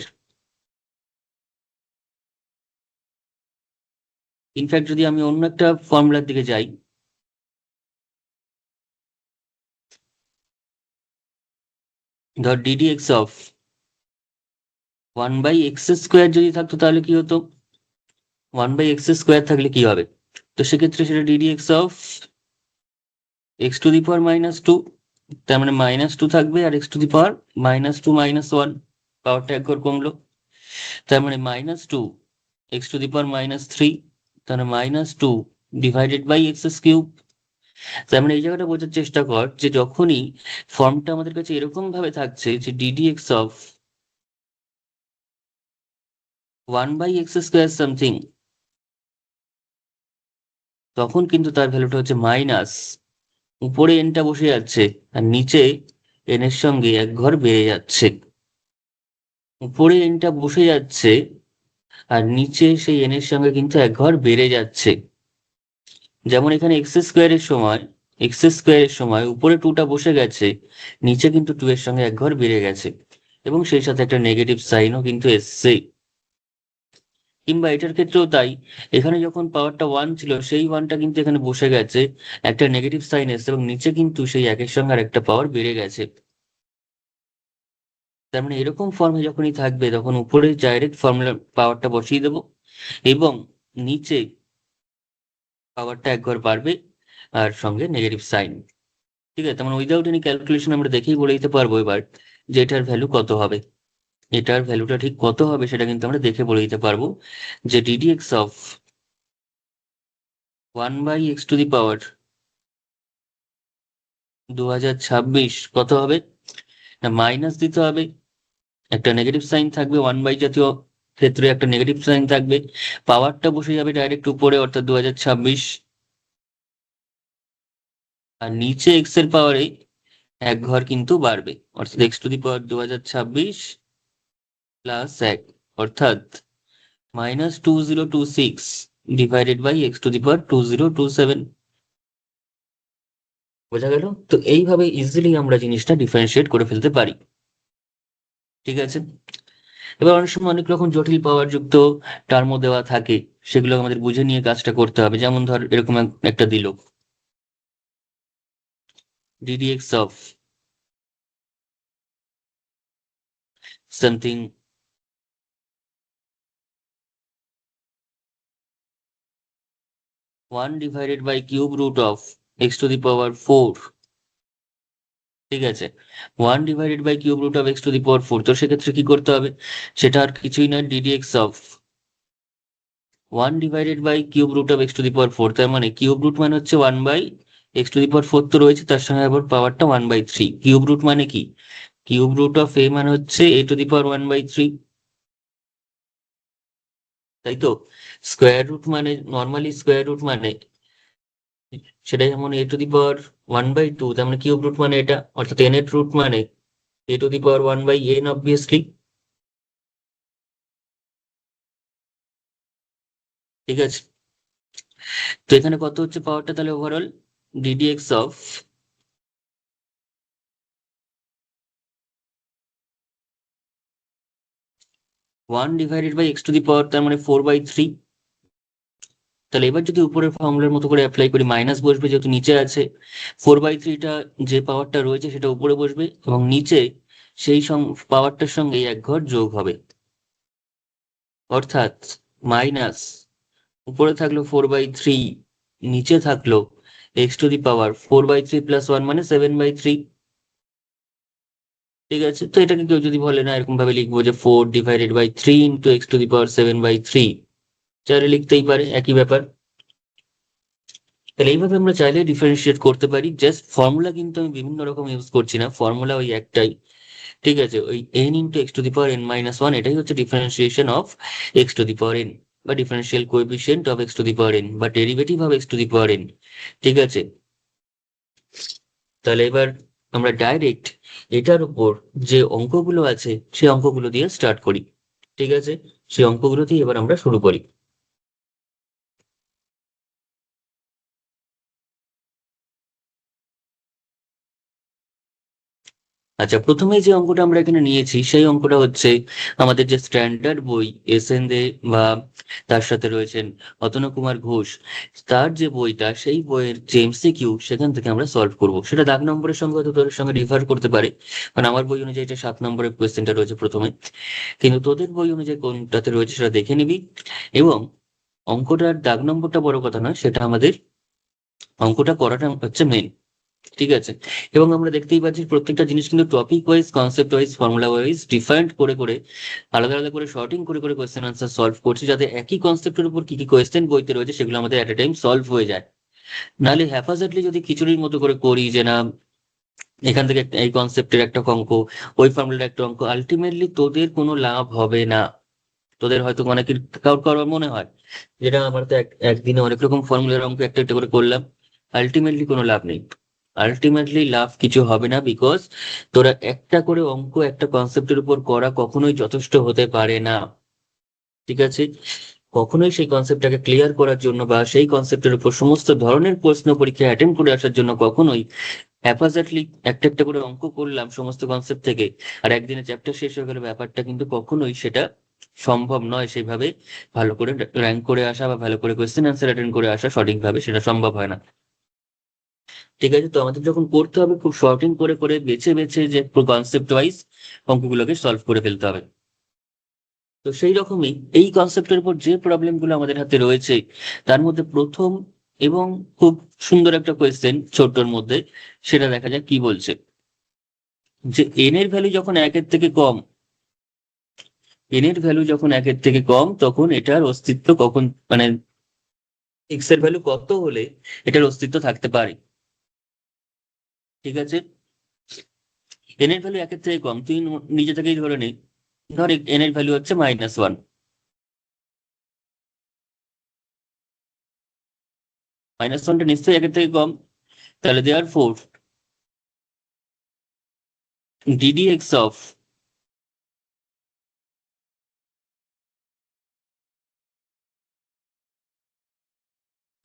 In fact যদি আমি অন্য একটা ফর্মুলার দিকে যাই, ধর ddx অফ 1/x স্কোয়ার যদি থাকতো তাহলে কি হতো, 1/x স্কোয়ার থাকলে কি হবে, তো সেক্ষেত্রে সেটা ddx of x to the power minus two. তার মানে মাইনাস টু থাকবে, আর x to the power minus two minus one, পাওয়ারটা এক ঘর কমলো। তার মানে minus two x to the power minus three, তার মানে minus two divided by x cube. তার মানে এই জায়গাটা বোঝার চেষ্টা কর, যে যখনই ফর্মটা আমাদের কাছে এরকম ভাবে থাকছে যে ddx of 1/x square something, তখন কিন্তু তার ভ্যালুটা হচ্ছে মাইনাস, উপরে এনটা বসে যাচ্ছে আর নিচে এন এর সঙ্গে এক ঘর বেড়ে যাচ্ছে। উপরে এনটা বসে যাচ্ছে আর নিচে সেই এন এর সঙ্গে কিন্তু এক ঘর বেড়ে যাচ্ছে। যেমন এখানে এক্স স্কোয়ারের সময় উপরে টুটা বসে গেছে, নিচে কিন্তু টু এর সঙ্গে এক ঘর বেড়ে গেছে, এবং সেই সাথে একটা নেগেটিভ সাইনও কিন্তু এসছে। কিংবা এটার ক্ষেত্রেও তাই, এখানে যখন পাওয়ারটা ওয়ান ছিল, সেই ওয়ানটা কিন্তু এখানে বসে গেছে, একটা নেগেটিভ সাইন এসছে, এবং নিচে কিন্তু সেই একের সঙ্গে আর একটা পাওয়ার বেড়ে গেছে। তার মানে এরকম ফর্মে যখনই থাকবে, তখন উপরে ডাইরেক্ট ফর্মুলা পাওয়ারটা বসিয়ে দেবো, এবং নিচে পাওয়ারটা এক ঘর বাড়বে আর সঙ্গে নেগেটিভ সাইন। ঠিক আছে, তেমন উইদাউট এনি ক্যালকুলেশন আমরা দেখেই বলে দিতে পারবো এবার যে এটার ভ্যালু কত হবে। এটার ভ্যালুটা ঠিক কত হবে সেটা কিন্তু আমরা দেখে বলে দিতে পারবো, যে ddx of 1/x to the power 2026 কত হবে, না মাইনাস দিতে হবে, একটা নেগেটিভ সাইন থাকবে, 1/, জাতীয় ক্ষেত্রে একটা নেগেটিভ সাইন থাকবে, পাওয়ারটা বসে যাবে ডাইরেক্ট উপরে, অর্থাৎ 2026, আর নিচে এক্স এর পাওয়ারে এক ঘর কিন্তু বাড়বে, অর্থাৎ x to the power 2026 plus এক, অর্থাৎ -2026 divided by x to the power 2027। বোঝা গেল তো? এইভাবে ইজিলি আমরা জিনিসটা ডিফারেন্সিয়েট করে ফেলতে পারি। ঠিক আছে। এবার অনেক সময় অনেক রকম জটিল পাওয়ার যুক্ত টার্মও দেওয়া থাকে, সেগুলো আমাদের বুঝে নিয়ে কাজটা করতে হবে। যেমন ধর এরকম একটা দিল ddx of something 1 divided by cube root of x to the power 4, ঠিক আছে, 1 divided by cube root of x to the power 4। তো সেক্ষেত্রে কি করতে হবে, সেটা আর কিছুই না, ddx of 1 divided by cube root of x to the power 4। তার মানে কিউব রুট মানে হচ্ছে 1 by x to the power 4 তো রয়েছে, তার সঙ্গে আবার পাওয়ারটা 1/3। কিউব রুট মানে কি, কিউব রুট অফ a মানে হচ্ছে a to the power 1/3, তাই তো। স্কোয়ার রুট মানে নর্মালি স্কোয়ার রুট মানে সেটা যেমন a to the power 1/2, তার মানে কিউব রুট মানে এটা, অর্থাৎ n এর রুট মানে a to the power 1/n obviously, ঠিক আছে। তো এখানে কত হচ্ছে পাওয়ারটা তাহলে overall, ddx of 1 divided by x to the power, তার মানে 4/3। তাহলে এবার যদি উপরের ফর্মুলার মতো করে অ্যাপ্লাই করি, মাইনাস বসবে যেহেতু নিচে আছে, 4/3টা যে পাওয়ারটা রয়েছে সেটা উপরে বসবে এবং নিচে সেই পাওয়ারটার সঙ্গে এক ঘর যোগ হবে, অর্থাৎ মাইনাস উপরে থাকলো 4/3, নিচে থাকলো x to the power 4/3 plus 1 মানে 7/3, ঠিক আছে। তো এটাকে কেউ যদি বলে না, এরকম ভাবে লিখবো যে 4 divided by 3 into x to the power 7/3, চাইলে লিখতেই পারে, একই ব্যাপার। তাহলে এইভাবে আমরা চাইলে ডিফারেন্সিয়েট করতে পারি। জাস্ট ফর্মুলা কিন্তু আমি বিভিন্ন রকম ইউজ করছি না, ফর্মুলা ওই একটাই, ঠিক আছে, ওই n into x to the power n-1, এটাই হচ্ছে differentiation of x to the power n, বা differential coefficient of x to the power n, বা derivative of x to the power n, ঠিক আছে। তাহলে এবার আমরা ডাইরেক্ট এটার উপর যে অঙ্কগুলো আছে সেই অঙ্কগুলো দিয়ে স্টার্ট করি, ঠিক আছে। সেই অঙ্কগুলো দিয়ে এবার আমরা শুরু করি। আচ্ছা, প্রথমে যে অঙ্কটা আমরা এখানে নিয়েছি সেই অঙ্কটা হচ্ছে আমাদের যে স্ট্যান্ডার্ড বই এসএন দে বা তার সাথে রয়েছেন অতনু কুমার ঘোষ, তার যে বইটা সেই বইয়ের যে এমসিকিউ সেখান থেকে আমরা সলভ করব। সেটা দাগ নম্বরের সঙ্গে হয়তো তোদের সঙ্গে রিফার করতে পারে, কারণ আমার বই অনুযায়ী এটা 7 নম্বরের কোয়েশ্চেনটা রয়েছে প্রথমে, কিন্তু তোদের বই অনুযায়ী কোনটাতে রয়েছে সেটা দেখে নিবি। এবং অঙ্কটার দাগ নম্বরটা বড় কথা নয়, সেটা আমাদের অঙ্কটা করাটা হচ্ছে মেন, ঠিক আছে। এবং আমরা দেখতেই পাচ্ছি প্রত্যেকটা জিনিস কিন্তু topic wise, concept wise, formula wise different করে করে, আলাদা আলাদা করে শর্টিং করে করে কোয়েশ্চেন আনসার সলভ করছি, যাতে একই কনসেপ্টের উপর কি কি কোয়েশ্চেন বইতে রয়েছে সেগুলো আমাদের এট এ টাইম সলভ হয়ে যায়। নাহলে হ্যাফাজেটলি যদি খিচুড়ির মতো করে করি যে না এখান থেকে এই কনসেপ্টের একটা অঙ্ক, ওই ফর্মুলার একটা অঙ্ক, আলটিমেটলি তোদের কোনো লাভ হবে না। তোদের হয়তো অনেকের কারোর কারোর মনে হয় যেটা আমার তো একদিনে অনেক রকম ফর্মুলার অঙ্ক একটা একটা করে করলাম, আলটিমেটলি কোনো লাভ নেই। আলটিমেটলি লাভ কিছু হবে না, বিকজ তোরা একটা করে অঙ্ক একটা কনসেপ্টের উপর করা কখনোই যথেষ্ট হতে পারে না, ঠিক আছে। কখনোই সেই কনসেপ্টটাকে ক্লিয়ার করার জন্য বা সেই কনসেপ্টের উপর সমস্ত ধরনের প্রশ্ন পরীক্ষা অ্যাটেন্ড করে আসার জন্য কখনোই হ্যাপাজার্টলি একটা একটা করে অঙ্ক করলাম সমস্ত কনসেপ্ট থেকে আর একদিনে চ্যাপ্টার শেষ হয়ে গেল, ব্যাপারটা কিন্তু কখনোই সেটা সম্ভব নয়। সেইভাবে ভালো করে র্যাঙ্ক করে আসা বা ভালো করে কোয়েশ্চেন অ্যান্সার অ্যাটেন্ড করে আসা সঠিকভাবে সেটা সম্ভব হয় না, ঠিক আছে। তো আমাদের যখন করতে হবে খুব শর্টিং করে করে বেছে বেছে যে কনসেপ্ট ওয়াইজ অঙ্কগুলোকে সলভ করে ফেলতে হবে। তো সেই রকমই এই কনসেপ্টের উপর যে প্রবলেম গুলো আমাদের হাতে রয়েছে তার মধ্যে প্রথম এবং খুব সুন্দর একটা কোয়েশ্চেন ছোট্টর মধ্যে, সেটা দেখা যাক কি বলছে। যে এন এর ভ্যালু যখন 1-এর থেকে কম, এন এর ভ্যালু যখন 1-এর থেকে কম তখন এটার অস্তিত্ব কখন, মানে এক্স এর ভ্যালু কত হলে এটার অস্তিত্ব থাকতে পারে, ঠিক আছে। এন এর ভ্যালু 1-এর থেকে কম, তুই নিজে থেকেই ধরে নে, ধর এন এর ভ্যালু হচ্ছে -1, -1টা নিশ্চয়ই 1-এর থেকে কম। তাহলে therefore ddx of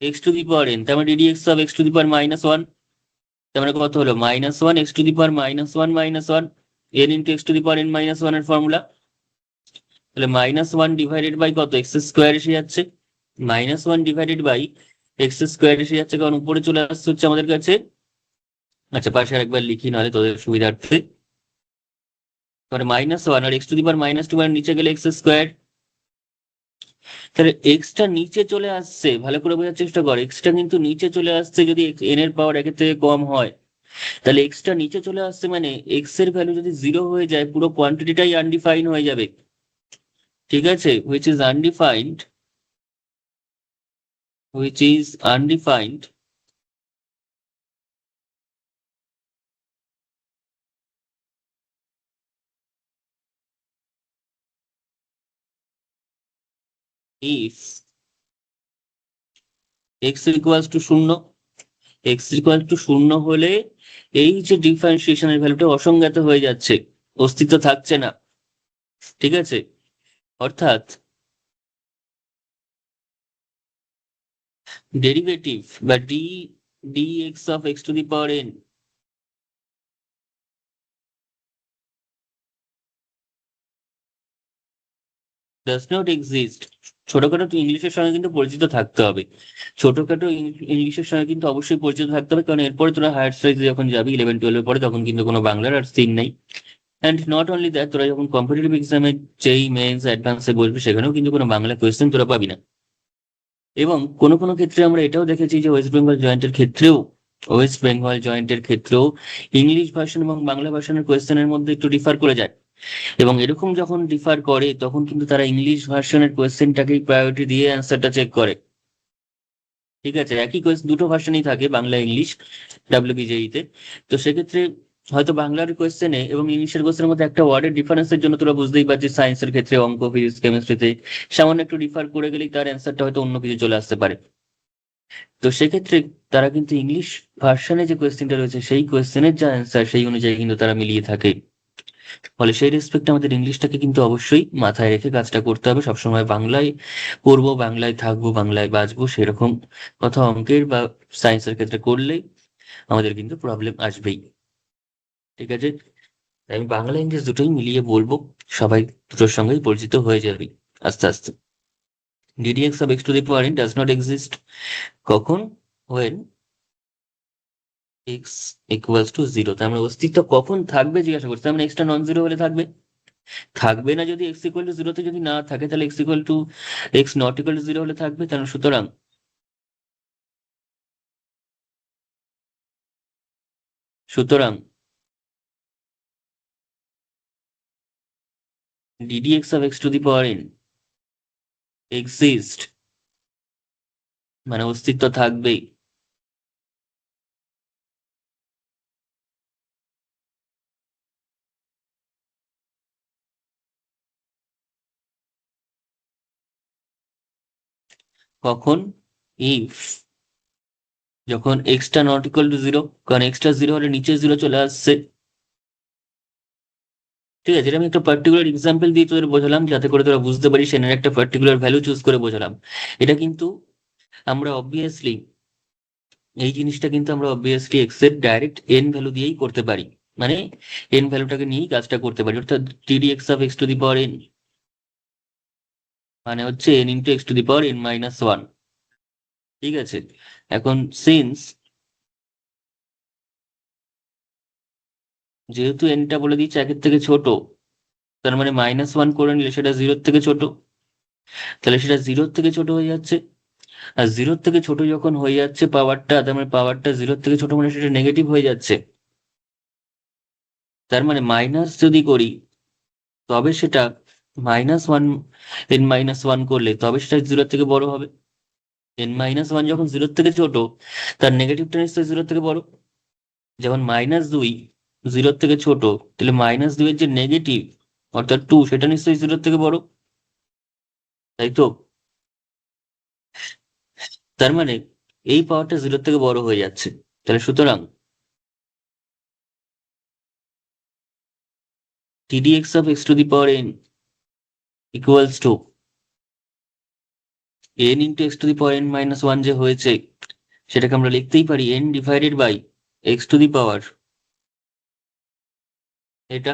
x to the power n, তার মানে ddx of x to the power -1, তার মানে কত হলো -1 x to the power -1 n into x to the power n-1 এর ফর্মুলা। তাহলে -1 ডিভাইডেড বাই কত, এক্স স্কোয়ার এসে যাচ্ছে, -1 ডিভাইডেড বাই এক্স স্কোয়ার এসে যাচ্ছে, কারণ উপরে চলে আসছে হচ্ছে আমাদের কাছে। আচ্ছা, পাশে আরেকবার লিখি নাহলে তোদের সুবিধার্থে। তাহলে -1 আর x⁻², মানে নিচে গেলে এক্স স্কোয়ার। তাহলে এক্সটা নিচে চলে আসছে, ভালো করে বোঝার চেষ্টা কর, এক্সটা কিন্তু নিচে চলে আসছে যদি এন এর পাওয়ার একের থেকে কম হয়। তাহলে এক্সটা নিচে চলে আসছে মানে এক্স এর ভ্যালু যদি 0 হয়ে যায়, পুরো কোয়ান্টিটিটাই আনডিফাইন হয়ে যাবে। ঠিক আছে, which is undefined if x equals to 0। x equals to 0 হলে এই যে ডিফারেন্সিয়েশনের ভ্যালুটা অসংজ্ঞাত হয়ে যাচ্ছে, অস্তিত্ব থাকছে না। ঠিক আছে, অর্থাৎ ডেরিভেটিভ বা dx of x to the power n does not exist। ছোটখাটো তো ইংলিশের সঙ্গে কিন্তু পরিচিত থাকতে হবে, ছোটখাটো ইংলিশের সঙ্গে কিন্তু অবশ্যই পরিচিত থাকতে হবে, কারণ এরপরে তোরা হায়ার স্টাডিজে যখন যাবি 11-12 পরে, তখন কিন্তু কোনো বাংলার আর সিন নেই। অ্যান্ড নট অনলি দ্যাট, তোরা যখন কম্পিটিটিভ এক্সামে যেই মেন্স অ্যাডভান্সে বসবি, সেখানেও কিন্তু কোনো বাংলা কোয়েশ্চেন তোরা পাবি না। এবং কোনো কোনো ক্ষেত্রে আমরা এটাও দেখেছি যে ওয়েস্ট বেঙ্গল জয়েন্টের ক্ষেত্রেও ইংলিশ ভার্সন এবং বাংলা ভার্সনের কোয়েশ্চেনের মধ্যে একটু ডিফার করে যায়। এবং এরকম যখন ডিফার করে, তখন কিন্তু তারা ইংলিশ ভার্সনের কোয়েশ্চেনটাকেই প্রায়োরিটি দিয়ে অ্যান্সারটা চেক করে। ঠিক আছে, একই কোয়েশ্চেন দুটো ভার্সনই থাকে, বাংলা ইংলিশ ডাব্লিউবিজেই তে। তো সেক্ষেত্রে হয়তো বাংলার কোয়েশ্চেনে এবং ইংলিশের কোয়েশ্চেনের মধ্যে একটা ওয়ার্ডের ডিফারেন্সের জন্য তোরা বুঝতেই পারছিস, সায়েন্সের ক্ষেত্রে অঙ্ক, ফিজিক্স, কেমিস্ট্রিতে সামান্য একটু ডিফার করে গেলেই তার অ্যান্সারটা হয়তো অন্য কিছু চলে আসতে পারে। তো সেক্ষেত্রে তারা কিন্তু ইংলিশ ভার্সনে যে কোয়েশ্চেনটা রয়েছে, সেই কোয়েশ্চেনের যা অ্যান্সার সেই অনুযায়ী কিন্তু তারা মিলিয়ে থাকে। ফলে সেই রেসপেক্টে আমাদের ইংলিশটাকে কিন্তু অবশ্যই মাথায় রেখে কাজটা করতে হবে। সবসময় বাংলায় পড়বো, বাংলায় থাকবো, বাংলায় বাঁচবো, সেরকম কথা অঙ্কের বা সায়েন্সের ক্ষেত্রে করলেই আমাদের কিন্তু প্রবলেম আসবেই। ঠিক আছে, তাই আমি বাংলা ইংলিশ দুটোই মিলিয়ে বলবো, সবাই দুটোর সঙ্গেই পরিচিত হয়ে যাবে আস্তে আস্তে। ddx of x to the power n does not exist কখন? when x equals to 0। তার মানে অস্তিত্ব কখন থাকবে জিজ্ঞাসা করছে, তার মানে এক্সটা নন জিরো হলে থাকবে। থাকবে না যদি এক্স ইকুয়াল টু জিরোতে যদি না থাকে, তাহলে x not equal to zero হলে থাকবে। তাহলে সুতরাং ddx of x to the power n exist মানে অস্তিত্ব থাকবেই কখন? ইফ, যখন extra not equal to zero, কারণ এক্সটা জিরো হলে নিচে জিরো চলে আসছে। ঠিক আছে, এটা আমি একটা পার্টিকুলার এক্সাম্পল দিয়ে তোদের বোঝালাম, যাতে করে তোরা বুঝতে পারিস এর একটা পার্টিকুলার ভ্যালু চুজ করে বোঝালাম। এটা কিন্তু আমরা অবভিয়াসলি এক্স এর ডাইরেক্ট এন ভ্যালু দিয়েই করতে পারি, মানে এন ভ্যালুটাকে নিয়েই কাজটা করতে পারি, অর্থাৎ ddx of x to the power n মানে হচ্ছে n into x to the power n-1। ঠিক আছে, এখন সিন্স যেহেতু এনটা বলে দিচ্ছে একের থেকে ছোট, তার মানে -1 করে নিলে সেটা জিরোর থেকে ছোট, তাহলে সেটা জিরোর থেকে ছোট হয়ে যাচ্ছে। আর জিরোর থেকে ছোট যখন হয়ে যাচ্ছে পাওয়ারটা, তার মানে পাওয়ারটা জিরোর থেকে ছোট মানে সেটা নেগেটিভ হয়ে যাচ্ছে। তার মানে মাইনাস যদি করি, তবে সেটা -1, n-1 করলে তবে সেটা জিরোর থেকে বড় হবে। n-1 যখন জিরোর থেকে ছোট, তার নেগেটিভটা নিশ্চয়ই জিরোর থেকে বড়। যেমন -2 জিরোর থেকে ছোট, তাহলে -2 এর যে নেগেটিভ অর্থাৎ 2, সেটা নিশ্চয়ই জিরোর থেকে বড়, তাই তো? তার মানে এই পাওয়ারটা জিরোর থেকে বড় হয়ে যাচ্ছে। তাহলে সুতরাং ddx of x to the power n equals to n into x to the power n-1 যে হয়েছে, সেটাকে আমরা লিখতেই পারি n divided by x to the power এটা।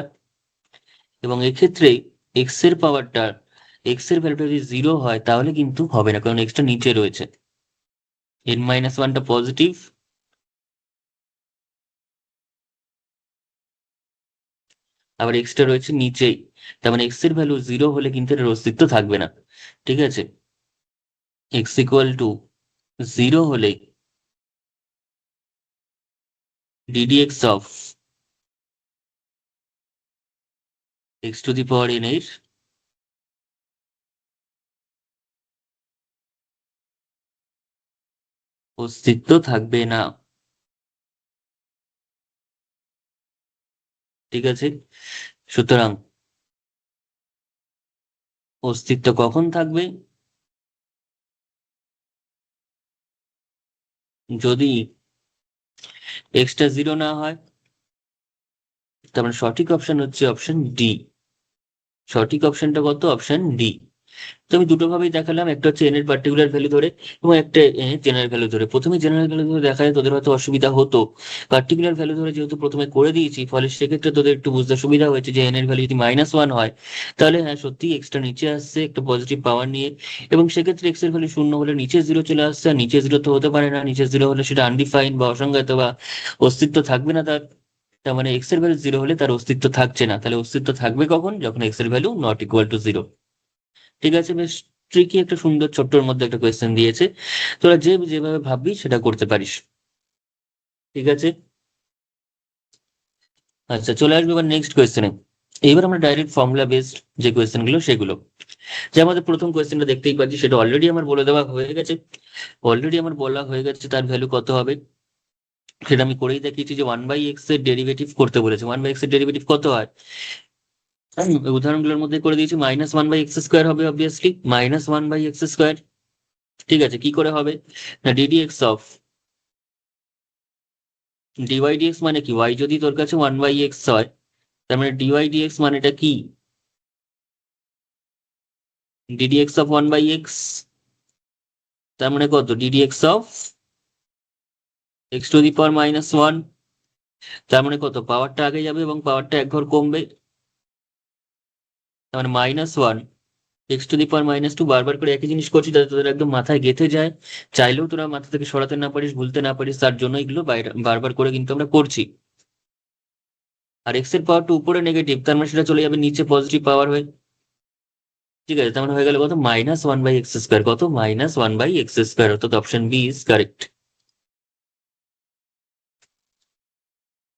এবং এক্ষেত্রে x এর পাওয়ারটা এক্স এর ভ্যালুটা যদি 0 হয় তাহলে কিন্তু হবে না, কারণ এক্সটা নিচে রয়েছে। n-1টা পজিটিভ, আবার এক্সটা রয়েছে নিচেই। তার মানে এক্স এর ভ্যালু 0 হলে কিন্তু এর অস্তিত্ব থাকবে না। ঠিক আছে, এক্স ইকুয়াল টু 0 হলে ddx of x to the power n এর অস্তিত্ব থাকবে না। ঠিক আছে, সুতরাং অস্তিত্ব কখন থাকবে? যদি এক্সটা 0 না হয়। তার মানে সঠিক অপশন হচ্ছে অপশন ডি। সঠিক অপশনটা কত? Option D. তো আমি দুটো ভাবেই দেখালাম, একটা হচ্ছে এন এর পার্টিকুলার ভ্যালু ধরে এবং একটা জেনারেল ভ্যালু ধরে। প্রথমে জেনারেল ভ্যালু ধরে দেখালে তোদের হয়তো অসুবিধা হতো, পার্টিকুলার ভ্যালু ধরে যেহেতু প্রথমে করে দিয়েছি, ফলে সেক্ষেত্রে তোদের একটু বুঝতে সুবিধা হয়েছে যে এন এর ভ্যালু যদি -1 হয় তাহলে হ্যাঁ সত্যি এক্সট্রা নিচে আসছে একটা পজিটিভ পাওয়ার নিয়ে, এবং সেক্ষেত্রে এক্স এর ভ্যালু 0 হলে নিচে 0 চলে আসছে, আর নিচে 0 তো হতে পারে না, নিচে 0 হলে সেটা আনডিফাইন্ড বা অসংজ্ঞাত বা অস্তিত্ব থাকবে না তার। তার মানে এক্স এর ভ্যালু 0 হলে তার অস্তিত্ব থাকছে না, তাহলে অস্তিত্ব থাকবে কখন? যখন এক্স এর ভ্যালু নট ইকুয়াল টু 0। ঠিক আছে, বেশ ট্রিকি একটা সুন্দর ছোট্টর মধ্যে একটা কোয়েশ্চেন দিয়েছে, তোরা যে যেভাবে ভাববি সেটা করতে পারিস। ঠিক আছে, আচ্ছা চলে আসবে এবার নেক্সট কোয়েশ্চেনে। এইবার আমরা ডাইরেক্ট ফর্মুলা বেসড যে কোয়েশ্চেন গুলো সেগুলো, যে আমাদের প্রথম কোয়েশ্চেনটা দেখতেই পাচ্ছি সেটা অলরেডি আমার বলে দেওয়া হয়ে গেছে। অলরেডি আমার বলা হয়ে গেছে তার ভ্যালু কত হবে, সেটা আমি করেই দেখিয়েছি যে 1/x এর ডেরিভেটিভ করতে বলেছে। 1/x এর ডেরিভেটিভ কত হয়? উদাহরণগুলোর মধ্যে করে দিয়েছি, -1/x² হবে অবভিয়াসলি, -1/x²। ঠিক আছে, কি করে হবে? না ddx অফ dydx মানে কি? y যদি তোর কাছে 1/x হয়, তার মানে dydx মানেটা কি? ddx অফ 1/x, তার মানে কত? ddx অফ x⁻⁻1, তার মানে কত? পাওয়ারটা আগে যাবে এবং পাওয়ারটা এক ঘর কমবে, তার মানে -1 x⁻²। বারবার করে একই জিনিস করছি যাতে তোদের একদম মাথায় গেঁথে যায়, চাইলেও তোরা মাথা থেকে সরাতে না পারিস, ভুলতে না পারিস, তার জন্য এগুলো বারবার করে কিন্তু আমরা করছি। আর এক্স এর পাওয়ারটা উপরে নেগেটিভ, তার মানে সেটা চলে যাবে নিচে পজিটিভ পাওয়ার হয়ে। ঠিক আছে, তার মানে হয়ে গেল কত? -1/x²। কত? -1/x², অর্থাৎ অপশন বি ইজ কারেক্ট।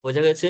বোঝা গেছে?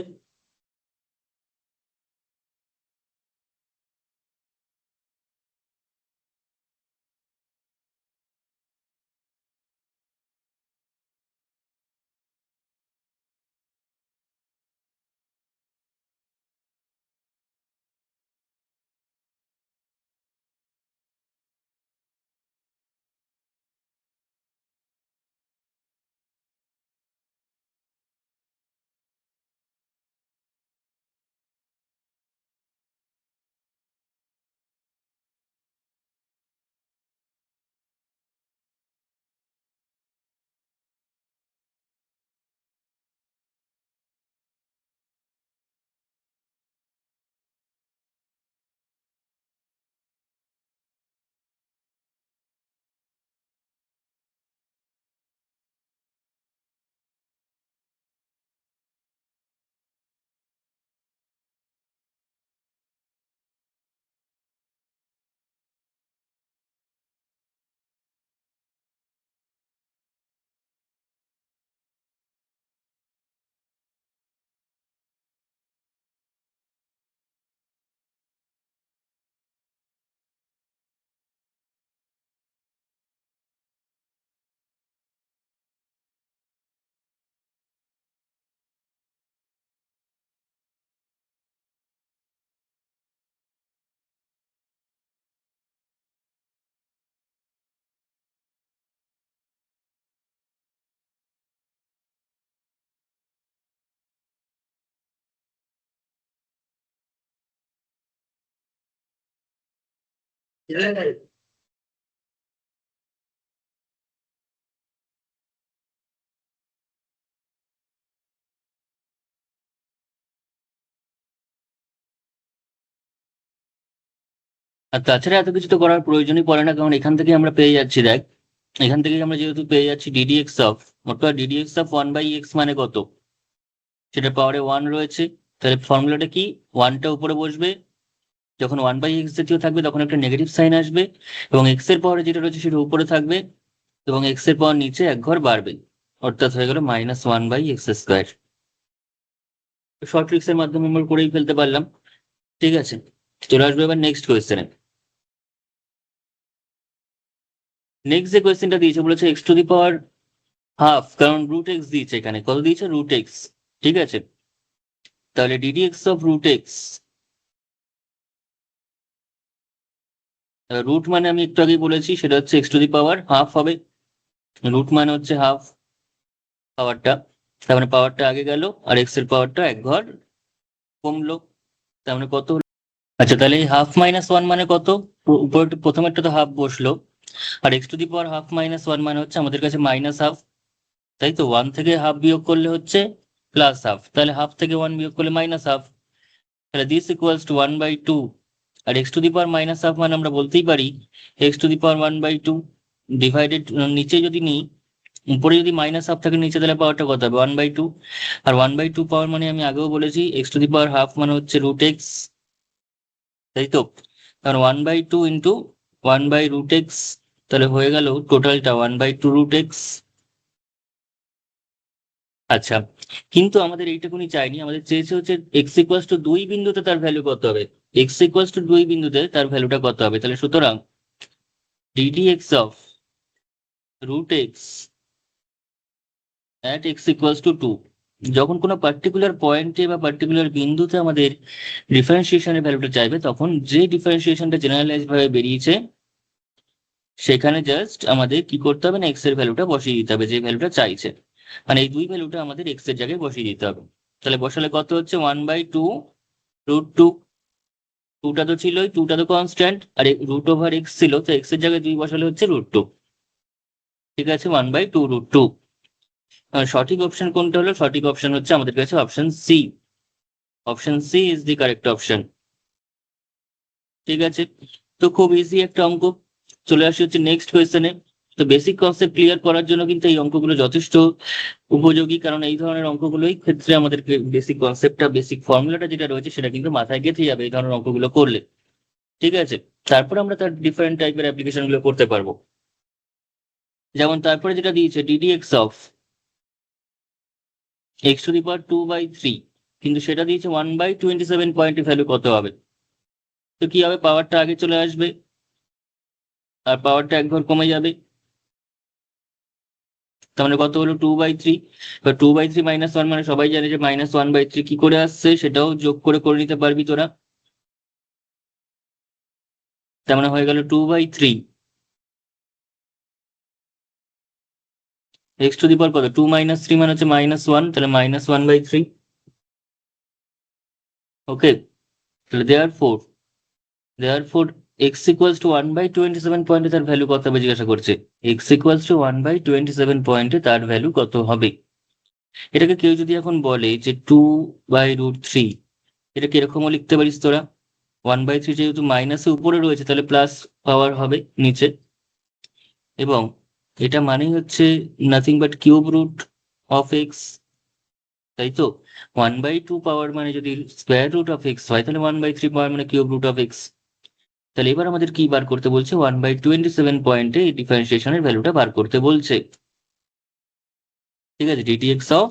আর তাছাড়া এত কিছু তো করার প্রয়োজনই পড়ে না, কারণ এখান থেকে আমরা পেয়ে যাচ্ছি, দেখ এখান থেকে আমরা যেহেতু পেয়ে যাচ্ছি ডিডিএক্স অফ, অর্থাৎ ডিডিএক্স অফ 1/x মানে কত, সেটা পাওয়ারে 1 রয়েছে। তাহলে ফর্মুলাটা কি, 1টা উপরে বসবে, যখন 1/x জাতীয় থাকবে তখন একটা নেগেটিভ সাইন আসবে, এবং এক্স এর পাওয়ারে যেটা রয়েছে সেটা উপরে থাকবে, এবং এক্স এর পাওয়ার নিচে এক ঘর বাড়বে, অর্থাৎ হয়ে গেল -1/x²। শর্ট ট্রিক্স এর মাধ্যমে আমরা করেই ফেলতে পারলাম। ঠিক আছে, চলে আসবে এবার নেক্সট কোয়েশ্চেনে। নেক্সট যে কোয়েশ্চেনটা দিয়েছে বলেছে x⁻², কারণ √x দিয়েছে, এখানে কত দিয়েছে, √x। ঠিক আছে, তাহলে ডিডিএক্স অফ √x, রুট মানে আমি একটু আগেই বলেছি সেটা হচ্ছে x⁻½ হবে, রুট মানে হচ্ছে হাফ পাওয়ারটা, তার মানে পাওয়ারটা আগে গেল আর এক্স এর পাওয়ারটা এক ঘর কমলো, তার মানে কত হলো। আচ্ছা, তাহলে এই ½ - 1 মানে কত, উপরে প্রথমেরটা তো হাফ বসলো, আর x⁻½ - 1 মানে হচ্ছে আমাদের কাছে -½ তাই তো, 1 থেকে হাফ বিয়োগ করলে হচ্ছে +½ তাহলে হাফ থেকে 1 বিয়োগ করলে -½ তাহলে this equals two 1/2। R x⁻⁻½ মানে আমরা বলতেই পারি x⁻1/2 ডিভাইডেড, নিচে যদি নিই, উপরে যদি -½ থাকে নিচে, তাহলে পাওয়ারটা কত হবে, 1/2। আর 1/2 পাওয়ার মানে আমি আগেও বলেছি x⁻½ মানে হচ্ছে √x, তাই তো, কারণ 1/2 ইন্টু 1/√x, তাহলে হয়ে গেল টোটালটা 1/2√x। আচ্ছা, কিন্তু আমাদের এইটুকুনি চাইনি, আমাদের চেয়েছে হচ্ছে x=2 বিন্দুতে তার ভ্যালু কত হবে, x=2 বিন্দুতে তার ভ্যালুটা কত হবে। তাহলে সুতরাং ddx of √x at x=2, যখন কোনো পার্টিকুলার পয়েন্টে বা পার্টিকুলার বিন্দুতে আমাদের ডিফারেন্সিয়েশনের ভ্যালুটা চাইবে, তখন যে ডিফারেন্সিয়েশনটা জেনারেলাইজ ভাবে বেরিয়েছে সেখানে জাস্ট আমাদের কি করতে হবে না, এক্স এর ভ্যালুটা বসিয়ে দিতে হবে, যে ভ্যালুটা চাইছে, মানে এই দুই ভ্যালুটা আমাদের এক্স এর জায়গায় বসিয়ে দিতে হবে। তাহলে বসালে কত হচ্ছে, 1/2√2, টুটা তো ছিলই, টুটা তো কনস্ট্যান্ট, আর √x ছিল, তো এক্স এর জায়গায় 2 বসালে হচ্ছে √2। ঠিক আছে, 1/2√2। সঠিক অপশন কোনটা হলো, সঠিক অপশন হচ্ছে আমাদের কাছে option c. Option c is the correct option. ঠিক আছে, তো খুব ইজি একটা অঙ্ক। চলে আসি হচ্ছে নেক্সট কোয়েশ্চেনে। তো বেসিক কনসেপ্ট ক্লিয়ার করার জন্য কিন্তু এই অঙ্কগুলো যথেষ্ট উপযোগী, কারণ এই ধরনের অঙ্কগুলোই ক্ষেত্রে আমাদেরকে বেসিক কনসেপ্টটা, বেসিক ফর্মুলাটা যেটা রয়েছে সেটা কিন্তু মাথায় গেঁথে যাবে এই ধরনের অঙ্কগুলো করলে। ঠিক আছে, তারপর আমরা তার ডিফারেন্ট টাইপের অ্যাপ্লিকেশন গুলো করতে পারবো। যেমন তারপরে যেটা দিয়েছে ডিডিএক্স অফ x⁻2/3, কিন্তু সেটা দিয়েছে 1/27 পয়েন্টের ভ্যালু কত হবে। তো কি হবে, পাওয়ারটা আগে চলে আসবে আর পাওয়ারটা এক ঘর কমে যাবে, তার মানে কত হলো, 2/3। এবার 2/3 - 1 মানে সবাই জানে যে -1/3 কি করে আসছে, সেটাও যোগ করে নিতে পারবি তোরা। তার মানে হয়ে গেল 2/3, x⁻, কত, 2 - 3 মানে হচ্ছে -1, তাহলে -1/3। ওকে, তাহলে দেয়ারফোর x=1/27 পয়েন্টে তার ভ্যালু কত হবে জিজ্ঞাসা করছে, x=1/27 পয়েন্টে তার ভ্যালু কত হবে। এটাকে কেউ যদি এখন বলে যে 2/√3, এটাকে এরকমও লিখতে পারিস তোরা, 1/3 যেহেতু মাইনাসে উপরে রয়েছে তাহলে প্লাস পাওয়ার হবে নিচে, এবং এটা মানেই হচ্ছে nothing but cube root of x, তাই তো। 1/2 পাওয়ার মানে যদি স্কোয়ার রুট অফ এক্স হয়, তাহলে 1/3 পাওয়ার মানে কিউব রুট অফ এক্স। তাহলে এবার আমাদের কি বার করতে বলছে, 1/27 পয়েন্টে এই ডিফারেন্সিয়েশনের ভ্যালুটা বার করতে বলছে। ঠিক আছে, ডিটিএক্স অফ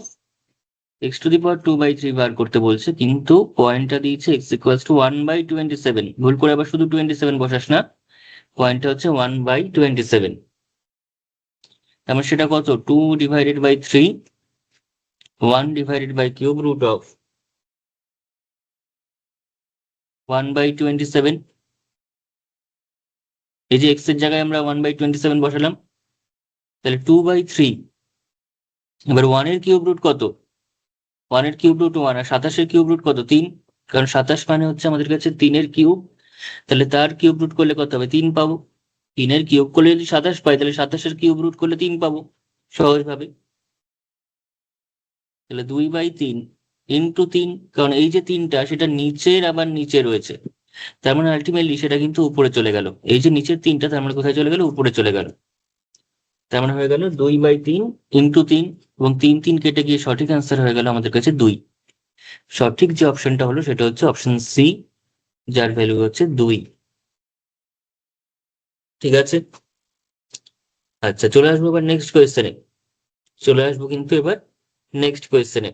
x⁻2/3 বার করতে বলছে, কিন্তু পয়েন্টটা দিয়েছে x=1/27, ভুল করে আবার শুধু 27 বসাস না, পয়েন্টটা হচ্ছে 1/27। তার মানে সেটা কত, 2/3, 1/কিউব রুট অফ 1/27। এই যে এক্স এর জায়গায় আমরা 1/27 বসালাম, তাহলে 2/3, এবার 1 এর কিউব রুট কত, 1 এর কিউব রুট 1, আর 27 এর কিউব রুট কত, 3, কারণ 27 মানে হচ্ছে আমাদের কাছে 3 এর কিউব, তাহলে তার কিউব রুট করলে কত হবে, 3 পাবো। 3 এর কিউব করলে যদি 27 পাই, তাহলে 27 এর কিউব রুট করলে 3 পাবো সহজভাবে। তাহলে 2/3 ইন্টু 3, কারণ এই যে 3টা সেটা নিচের আবার নিচে রয়েছে, তার মানে আলটিমেটলি সেটা কিন্তু উপরে চলে গেল। এই যে নিচের তিনটা, তার মানে কোথায় চলে গেল? উপরে চলে গেল। তার মানে হয়ে গেল 2/3 ইন্টু 3, এবং 3 কেটে গিয়ে সঠিক অ্যান্সার হয়ে গেল আমাদের কাছে 2। সঠিক যে অপশনটা হলো সেটা হচ্ছে অপশন সি, যার ভ্যালু হচ্ছে 2। ঠিক আছে, আচ্ছা চলে আসবো এবার নেক্সট কোয়েশ্চেনে। চলে আসবো কিন্তু এবার নেক্সট কোয়েশ্চেনে।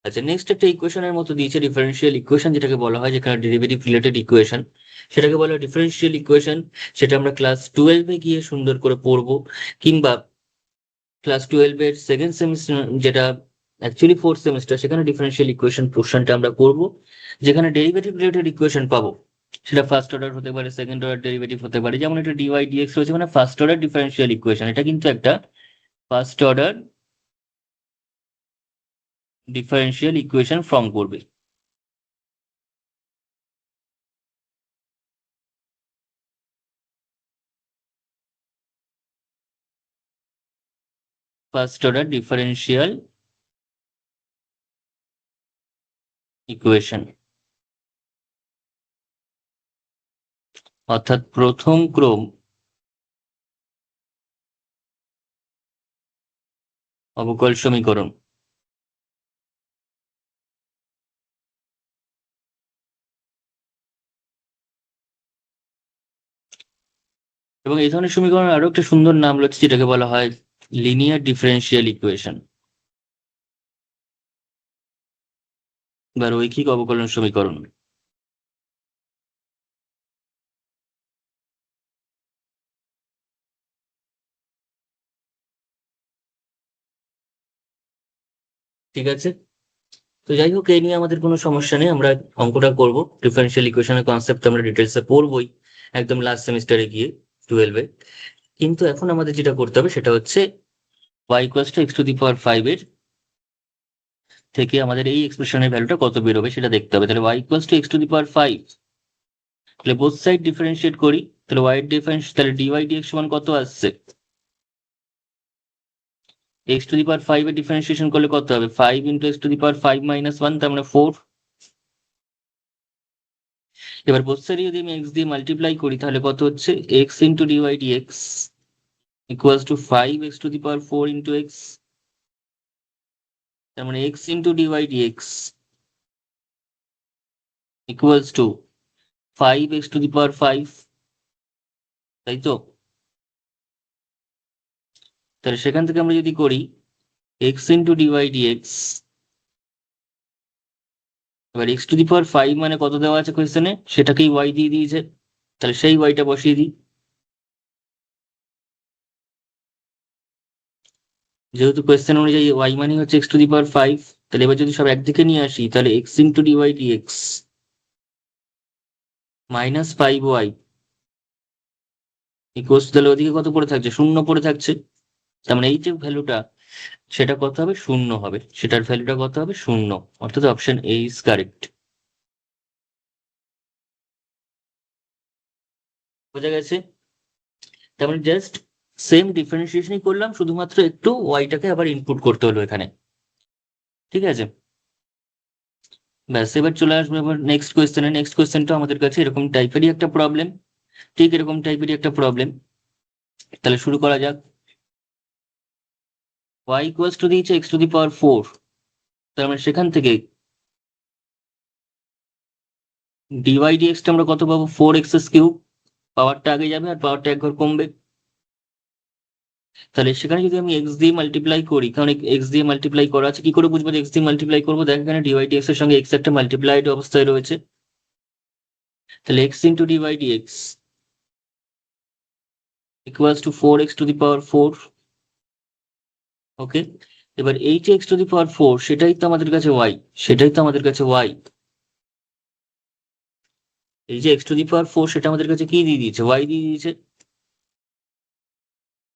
আচ্ছা, নেক্সট একটা ইকুয়েশনের মতো দিয়েছে, ডিফারেন্সিয়াল ইকুয়েশন যেটাকে বলা হয়, যেখানে ডেরিভেটিভ রিলেটেড ইকুয়েশন, সেটাকে বলা হয় ডিফারেন্সিয়াল ইকুয়েশন। সেটা আমরা ক্লাস 12-এ গিয়ে সুন্দর করে পড়বো, কিংবা ক্লাস 12-এর সেকেন্ড সেমিস্টার, যেটা অ্যাকচুয়ালি ফোর্থ সেমিস্টার, সেখানে ডিফারেন্সিয়াল ইকুয়েশন পোর্শনটা আমরা করবো, যেখানে ডেরিভেটিভ রিলেটেড ইকুয়েশন পাবো। সেটা ফার্স্ট অর্ডার হতে পারে, সেকেন্ড অর্ডার ডেরিভেটিভ হতে পারে। যেমন এটা ডিওয়াই ডিএক্স রয়েছে, মানে ফার্স্ট অর্ডার ডিফারেন্সিয়াল ইকুয়েশন। এটা কিন্তু একটা first order differential equation form করবে। ফার্স্ট অর্ডার ডিফারেন্সিয়াল ইকুয়েশন, অর্থাৎ প্রথম ক্রম অবকল সমীকরণ। এবং এই ধরনের সমীকরণ আরো একটা সুন্দর নাম রয়েছে, যেটাকে বলা হয় লিনিয়ার ডিফারেন্সিয়াল ইকুয়েশন বা রৈখিক অবকলন সমীকরণ। ঠিক আছে, তো যাই হোক, এই নিয়ে আমাদের কোনো সমস্যা নেই, আমরা অঙ্কটা করব। ডিফারেন্সিয়াল ইকুয়েশনের কনসেপ্ট আমরা ডিটেলসে পড়বই একদম লাস্ট সেমিস্টারে গিয়ে, 12-এ। কিন্তু এখন আমাদের যেটা করতে হবে সেটা হচ্ছে y equals to x to the power 5 এর থেকে আমাদের এই এক্সপ্রেশনের ভ্যালুটা কত বেরোবে সেটা দেখতে হবে। তাহলে y equals to x to the power 5, তাহলে বোথ সাইড ডিফারেন্সিয়েট করি। তাহলে y এর ডিফারেন্স, তাহলে ডিওয়াই ডিএক্স সমান কত আসছে? এক্স টু দি পাওয়ার 5 এর ডিফারেন্সিয়েশন করলে কত হবে? 5 into x to the power 5 minus 1, তার মানে 4। এবার বোথ সাইডে যদি আমি এক্স দিয়ে মাল্টিপ্লাই করি তাহলে কত হচ্ছে? X into dy dx equals to 5 x to the power 4 into x, তার মানে x into dy dx equals to 5 x to the power 5, তাই তো? তাহলে সেখান থেকে আমরা যদি করি এক্স ইন্টু ডিওয়াই ডিএক্স, এবার এক্স টু দি পাওয়ার 5 মানে কত দেওয়া আছে কোয়েশ্চেনে, সেটাকেই ওয়াই দিয়ে দিয়েছে, তাহলে সেই ওয়াইটা বসিয়ে দিই। যেহেতু কোয়েশ্চেন অনুযায়ী ওয়াই মানে হচ্ছে এক্স টু দি পাওয়ার 5, তাহলে এবার যদি সব একদিকে নিয়ে আসি, তাহলে x into dy dx minus 5y equals, তাহলে ওদিকে কত পড়ে থাকছে? শূন্য পড়ে থাকছে। তার মানে এই যে ভ্যালুটা, সেটা কত হবে? শূন্য হবে। সেটার ভ্যালুটা কত হবে? শূন্য। অর্থাৎ অপশন এ ইজ কারেক্ট। বোঝা গেছে? তার মানে জাস্ট সেম ডিফারেন্সিয়েশনই করলাম, শুধুমাত্র একটু ওয়াইটাকে আবার ইনপুট করতে হলো এখানে। ঠিক আছে, ব্যাস এবার চলে আসবো এবার নেক্সট কোয়েশ্চেনে। নেক্সট কোয়েশ্চেনটা আমাদের কাছে এরকম টাইপেরই একটা প্রবলেম, ঠিক এরকম টাইপেরই একটা প্রবলেম। তাহলে শুরু করা যাক। y ইকুয়ালস টু দিয়েছে এক্স টু দি পাওয়ার 4, তার মানে সেখান থেকে ডিওয়াই ডিএক্সটা আমরা কত পাবো? 4x cube. পাওয়ারটা আগে যাবে আর পাওয়ারটা এক ঘর কমবে। তাহলে সেখানে যদি আমি এক্স দিয়ে মাল্টিপ্লাই করি, কারণ এক্স দিয়ে মাল্টিপ্লাই করা আছে, কি করে বুঝবো যে এক্স দিয়ে মাল্টিপ্লাই করবো? দেখ এখানে ডিওয়াই ডিএক্স এর সঙ্গে এক্স একটা মাল্টিপ্লাইড অবস্থায় রয়েছে, তাহলে x into dy dx equals to 4x to the power 4। Okay, এবার এই যে এক্স টু দি পাওয়ার 4, সেটাই তো আমাদের কাছে ওয়াই, সেটাই তো আমাদের কাছে ওয়াই। এই যে এক্স টু দি পাওয়ার 4, সেটা আমাদের কাছে কি দিয়ে দিয়েছে? ওয়াই দিয়ে দিয়েছে।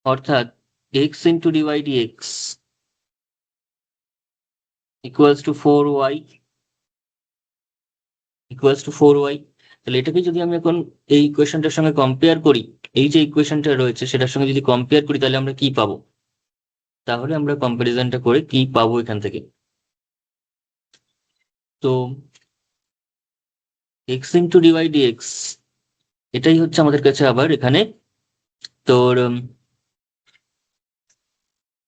অর্থাৎ x into dy dx equals to 4y, equals to 4y। তাহলে এটাকে যদি আমি এখন এই ইকুয়েশনটার সঙ্গে কম্পেয়ার করি, এই যে ইকুয়েশনটা রয়েছে সেটার সঙ্গে যদি কম্পেয়ার করি, তাহলে আমরা কি পাবো? তাহলে আমরা কম্পারিজনটা করে কি পাবো এখান থেকে? তো এক্স ইন্টু ডিওয়াই ডিএক্স, এটাই হচ্ছে আমাদের কাছে আবার এখানে তোর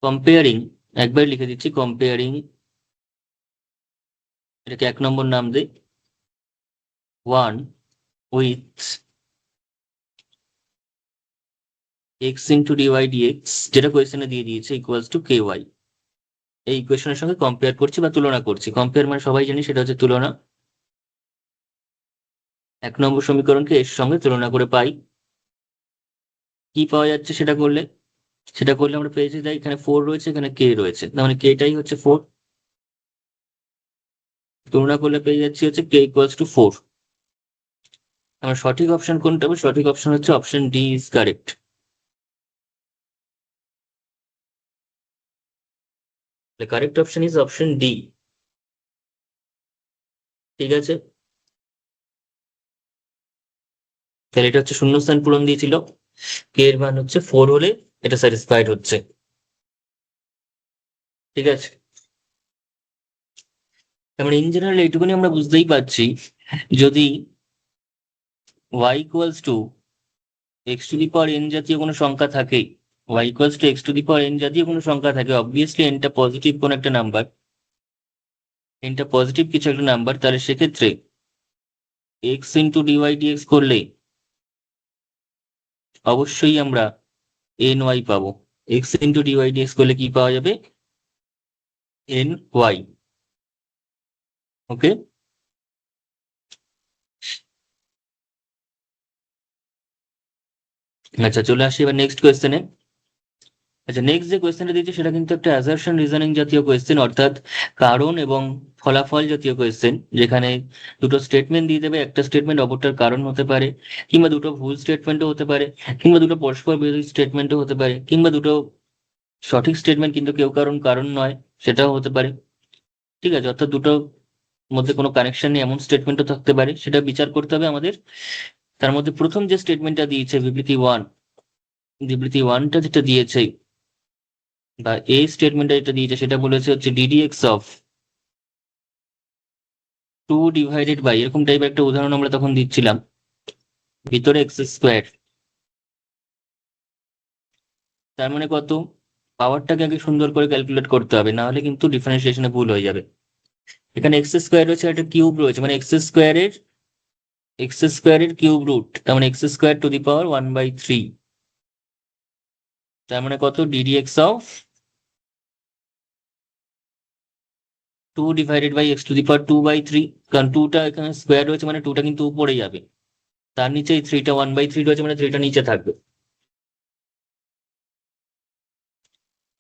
কম্পেয়ারিং, একবার লিখে দিচ্ছি কম্পেয়ারিং, এটাকে 1 নম্বর নাম দে, 1 with x into dy dx, যেটা কোয়েশ্চেনে দিয়ে দিয়েছে, ইকুয়ালস টু কে ওয়াই। এই ইকুয়েশনের সঙ্গে কম্পেয়ার করছি বা তুলনা করছি। কম্পেয়ার মানে সবাই জানি সেটা হচ্ছে তুলনা। 1 নম্বর সমীকরণকে এর সঙ্গে তুলনা করে পাই। কি পাওয়া যাচ্ছে সেটা করলে আমরা পেয়েছি, তাই এখানে 4 রয়েছে, এখানে কে রয়েছে, তার মানে কেটাই হচ্ছে 4। তুলনা করলে পেয়ে যাচ্ছি হচ্ছে কে ইকুয়ালস টু 4। আমার সঠিক অপশন কোনটা হবে? সঠিক অপশন হচ্ছে option D is correct. The correct option is option D. ঠিক আছে, তাহলে এটা হচ্ছে শূন্যস্থান পূরণ দিয়েছিল, কে এর মান হচ্ছে 4 হলে এটা স্যাটিসফাইড হচ্ছে। ঠিক আছে, তার মানে ইন জেনারেল এইটুকুনি আমরা বুঝতেই পারছি, যদি y equals to x to the power N জাতীয় কোনো সংখ্যা থাকে, y equals to x to the power N জাতীয় কোনো সংখ্যা থাকে, অবভিয়াসলি এনটা পজিটিভ কোন একটা নাম্বার, এনটা পজিটিভ কিছু একটা নাম্বার, তাহলে সেক্ষেত্রে এক্স ইন্টু ডিওয়াই ডিএক্স করলে অবশ্যই আমরা এন ওয়াই পাবো। এক্স ইন্টু ডিওয়াই ডিএক্স করলে কি পাওয়া যাবে? N Y. ওকে, আচ্ছা চলে আসি এবার নেক্সট কোয়েশ্চেনে। আচ্ছা, নেক্সট যে কোয়েশ্চেনটা দিয়েছে সেটা কিন্তু একটা অ্যাসারশন রিজনিং জাতীয় কোয়েশ্চেন, অর্থাৎ কারণ এবং ফলাফল জাতীয় কোয়েশ্চেন, যেখানে দুটো স্টেটমেন্ট দিয়ে দেবে, একটা স্টেটমেন্ট অপরটার কারণ হতে পারে, কিংবা দুটো ভুল স্টেটমেন্টও হতে পারে, কিংবা দুটো পরস্পর বিরোধী স্টেটমেন্টও হতে পারে, কিংবা দুটো সঠিক স্টেটমেন্ট কিন্তু কেউ কারণ কারণ নয় সেটাও হতে পারে। ঠিক আছে, অর্থাৎ দুটো মধ্যে কোনো কানেকশন নেই এমন স্টেটমেন্টও থাকতে পারে, সেটা বিচার করতে হবে আমাদের। তার মধ্যে প্রথম যে স্টেটমেন্টটা দিয়েছে বিবৃতি ওয়ানটা যেটা দিয়েছে, বা এই স্টেটমেন্টটা যেটা দিয়েছে, সেটা বলেছে হচ্ছে ডিডিএক্স অফ 2 ডিভাইডেড বাই, এরকম টাইপের একটা উদাহরণ আমরা তখন দিচ্ছিলাম, ভিতরে এক্স স্কোয়ার, তার মানে কত? পাওয়ারটাকে আগে সুন্দর করে ক্যালকুলেট করতে হবে, না হলে কিন্তু ডিফারেন্সিয়েশনে ভুল হয়ে যাবে। এখানে এক্স স্কোয়ার রয়েছে, একটা কিউব রয়েছে, মানে এক্স স্কোয়ারের কিউব রুট, তার মানে x square to the power 1/3, তার মানে কত? Ddx of 2 divided by x to the power 2/3, কারণ 2টা এখানে স্কোয়ার রয়েছে, মানে 2টা কিন্তু উপরে যাবে, তার নিচে এই 3টা 1/3 রয়েছে, মানে 3টা নিচে থাকবে।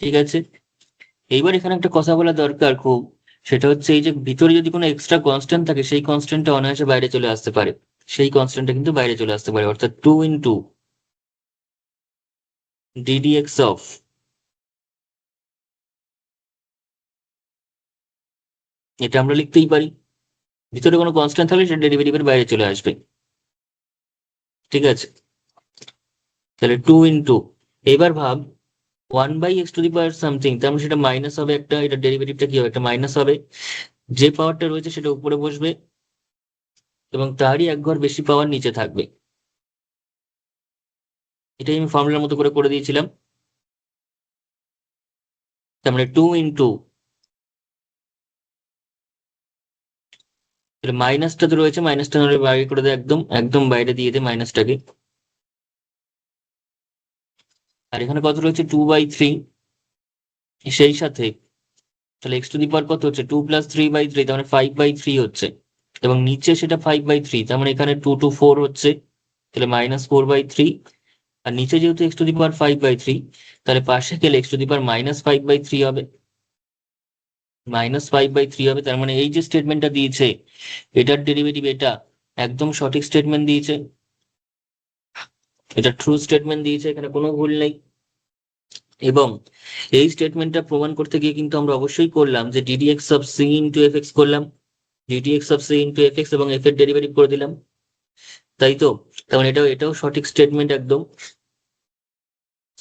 ঠিক আছে, এইবার এখানে একটা কথা বলা দরকার খুব, সেটা হচ্ছে এই যে ভিতরে যদি কোনো এক্সট্রা কনস্ট্যান্ট থাকে, সেই কনস্ট্যান্টটা অনায়াসে বাইরে চলে আসতে পারে, সেই কনস্ট্যান্টটা কিন্তু বাইরে চলে আসতে পারে, অর্থাৎ 2 ইন্টু ডিডিএক্স অফ, এটা আমরা লিখতেই পারি, ভিতরে কোনো কনস্ট্যান্ট থাকলে সেটা ডেরিভেটিভের বাইরে চলে আসবে। ঠিক আছে, তাহলে 2 ইন্টু, এবার ভাব 1/x to the power something, তার মানে সেটা মাইনাস হবে একটা, এটা ডেরিভেটিভটা কি হবে? একটা মাইনাস হবে, যে পাওয়ারটা রয়েছে সেটা উপরে বসবে, এবং তারই এক ঘর বেশি পাওয়ার নিচে থাকবে। এটাই আমি ফর্মুলার মতো করে করে দিয়েছিলাম। তার মানে 2 ইন্টু, মাইনাসটা তো রয়েছে, মাইনাসটা নাহলে বাইরে করে দেয়, একদম একদম বাইরে দিয়ে দে মাইনাসটাকে। আর এখানে কত রয়েছে? 2/3, সেই সাথে তাহলে এক্স টু দি পাওয়ার কত হচ্ছে? 2 + 3/3, তার মানে 5/3 হচ্ছে, এবং নিচে সেটা 5/3, তার মানে এখানে 2 to 4 হচ্ছে, তাহলে -4/3। আর নিচে যেহেতু এক্স টু দি পাওয়ার 5/3, তাহলে পাশে গেলে এক্স টু দি পাওয়ার -5/3 হবে, -5/3 হবে, তার মানে এই যে স্টেটমেন্টটা দিয়েছে, এটার ডেরিভেটিভ এটা একদম সঠিক স্টেটমেন্ট দিয়েছে, এটা ট্রু স্টেটমেন্ট দিয়েছে, এখানে কোনো ভুল নেই। এবং এই স্টেটমেন্টটা প্রমাণ করতে গিয়ে কিন্তু আমরা অবশ্যই করলাম যে ddx of c into f x করলাম, ddx of c into f x, এবং এফ এর ডেরিভেটিভ করে দিলাম, তাই তো? তেমন এটাও সঠিক স্টেটমেন্ট একদম।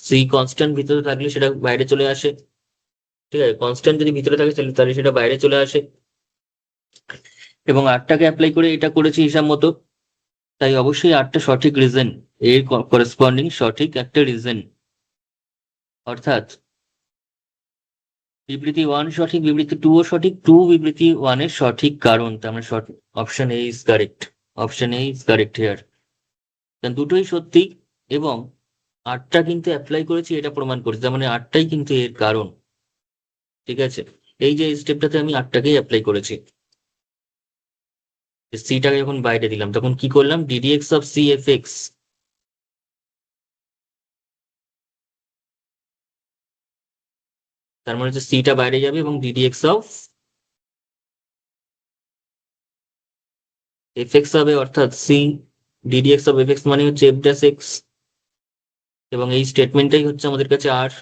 সি কনস্ট্যান্ট ভিতরে থাকলে সেটা বাইরে চলে আসে, ঠিক আছে, কনস্ট্যান্ট যদি ভিতরে থাকে তাহলে সেটা বাইরে চলে আসে। এবং আটটাকে অ্যাপ্লাই করে এটা করেছি হিসাব মতো, তাই অবশ্যই আটটা সঠিক রিজন, এর করেসপন্ডিং সঠিক একটা রিজন। অর্থাৎ বিবৃতি 1 সঠিক, বিবৃতি 2 ও সঠিক, 2 বিবৃতি 1 এর সঠিক কারণ, তার মানে option A is correct. Option A is correct here. কারণ দুটোই সত্যি এবং আটটা কিন্তু অ্যাপ্লাই করেছি এটা প্রমাণ করছে, তার মানে আটটাই কিন্তু এর কারণ। ঠিক আছে, এই যে স্টেপটাতে আমি আটটাকেই অ্যাপ্লাই করেছি। সিটাকে যখন বাইরে দিলাম তখন কি করলাম, ddx of c f x, তার মানে হচ্ছে সিটা বাইরে যাবে এবং ডিডিএক্স অফ এফ এক্স হবে, অর্থাৎ c d dx of f x মানে হচ্ছে এফ ড্যাশ এক্স, এবং এই স্টেটমেন্টটাই হচ্ছে আমাদের কাছে আর।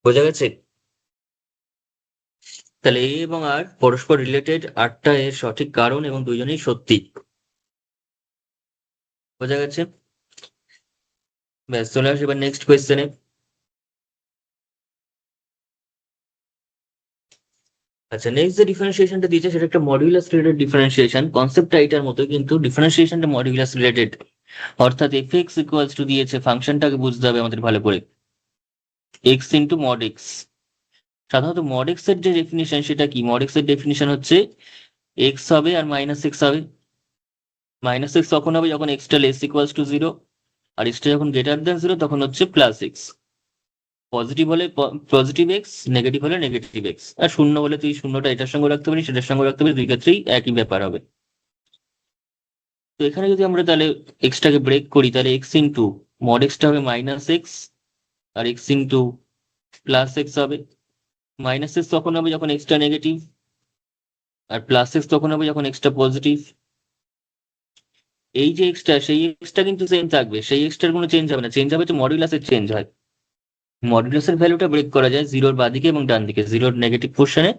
বোঝা গেছে? তাহলে এ এবং আর পরস্পর রিলেটেড, আরটা এর সঠিক কারণ এবং দুজনেই সত্যি। বোঝা গেছে? ব্যাস, চলে আসে এবার নেক্সট কোয়েশ্চেনে। আচ্ছা, নেক্সট যে ডিফারেন্সিয়েশনটা দিয়েছে সেটা একটা মডিউলাস রিলেটেড ডিফারেন্সিয়েশন। কনসেপ্টটা এটার মতো, কিন্তু ডিফারেন্সিয়েশনটা মডিউলাস রিলেটেড। অর্থাৎ এফ এক্স ইকুয়ালস টু দিয়েছে, ফাংশনটাকে বুঝতে হবে আমাদের ভালো করে, এক্স ইন্টু মড এক্স। সাধারণত মড এক্স এর যে ডেফিনিশন সেটা কি, মড এক্স এর ডেফিনিশন হচ্ছে এক্স হবে আর মাইনাস এক্স হবে। মাইনাস এক্স তখন হবে যখন এক্সটা লেস ইকুয়ালস টু জিরো, আর এক্সটা যখন গ্রেটার দেন জিরো তখন হচ্ছে প্লাস এক্স। পজিটিভ হলে পজিটিভ এক্স, নেগেটিভ হলে নেগেটিভ এক্স, আর শূন্য হলে তুই শূন্যটা এটার সঙ্গে রাখতে পারিস, সেটার সঙ্গে রাখতে পারিস, দুই ক্ষেত্রেই একই ব্যাপার হবে। তো এখানে যদি আমরা তাহলে এক্সটাকে ব্রেক করি, তাহলে এক্স ইন্টু মড এক্সটা হবে মাইনাস এক্স, আর এক্স ইন্টু প্লাস এক্স হবে। মাইনাস এক্স তখন হবে যখন এক্সটা নেগেটিভ, আর প্লাস এক্স তখন হবে যখন এক্সটা পজিটিভ। এই যে এক্সটা, সেই এক্সটা কিন্তু সেম থাকবে, সেই এক্সটার কোনো চেঞ্জ হবে না, চেঞ্জ হবে তো মডুলাসের চেঞ্জ হয়। মডুলাসের ভ্যালুটা ব্রেক করা যায় জিরোর বাদিকে এবং ডান দিকে, জিরোর নেগেটিভ পোর্শনে,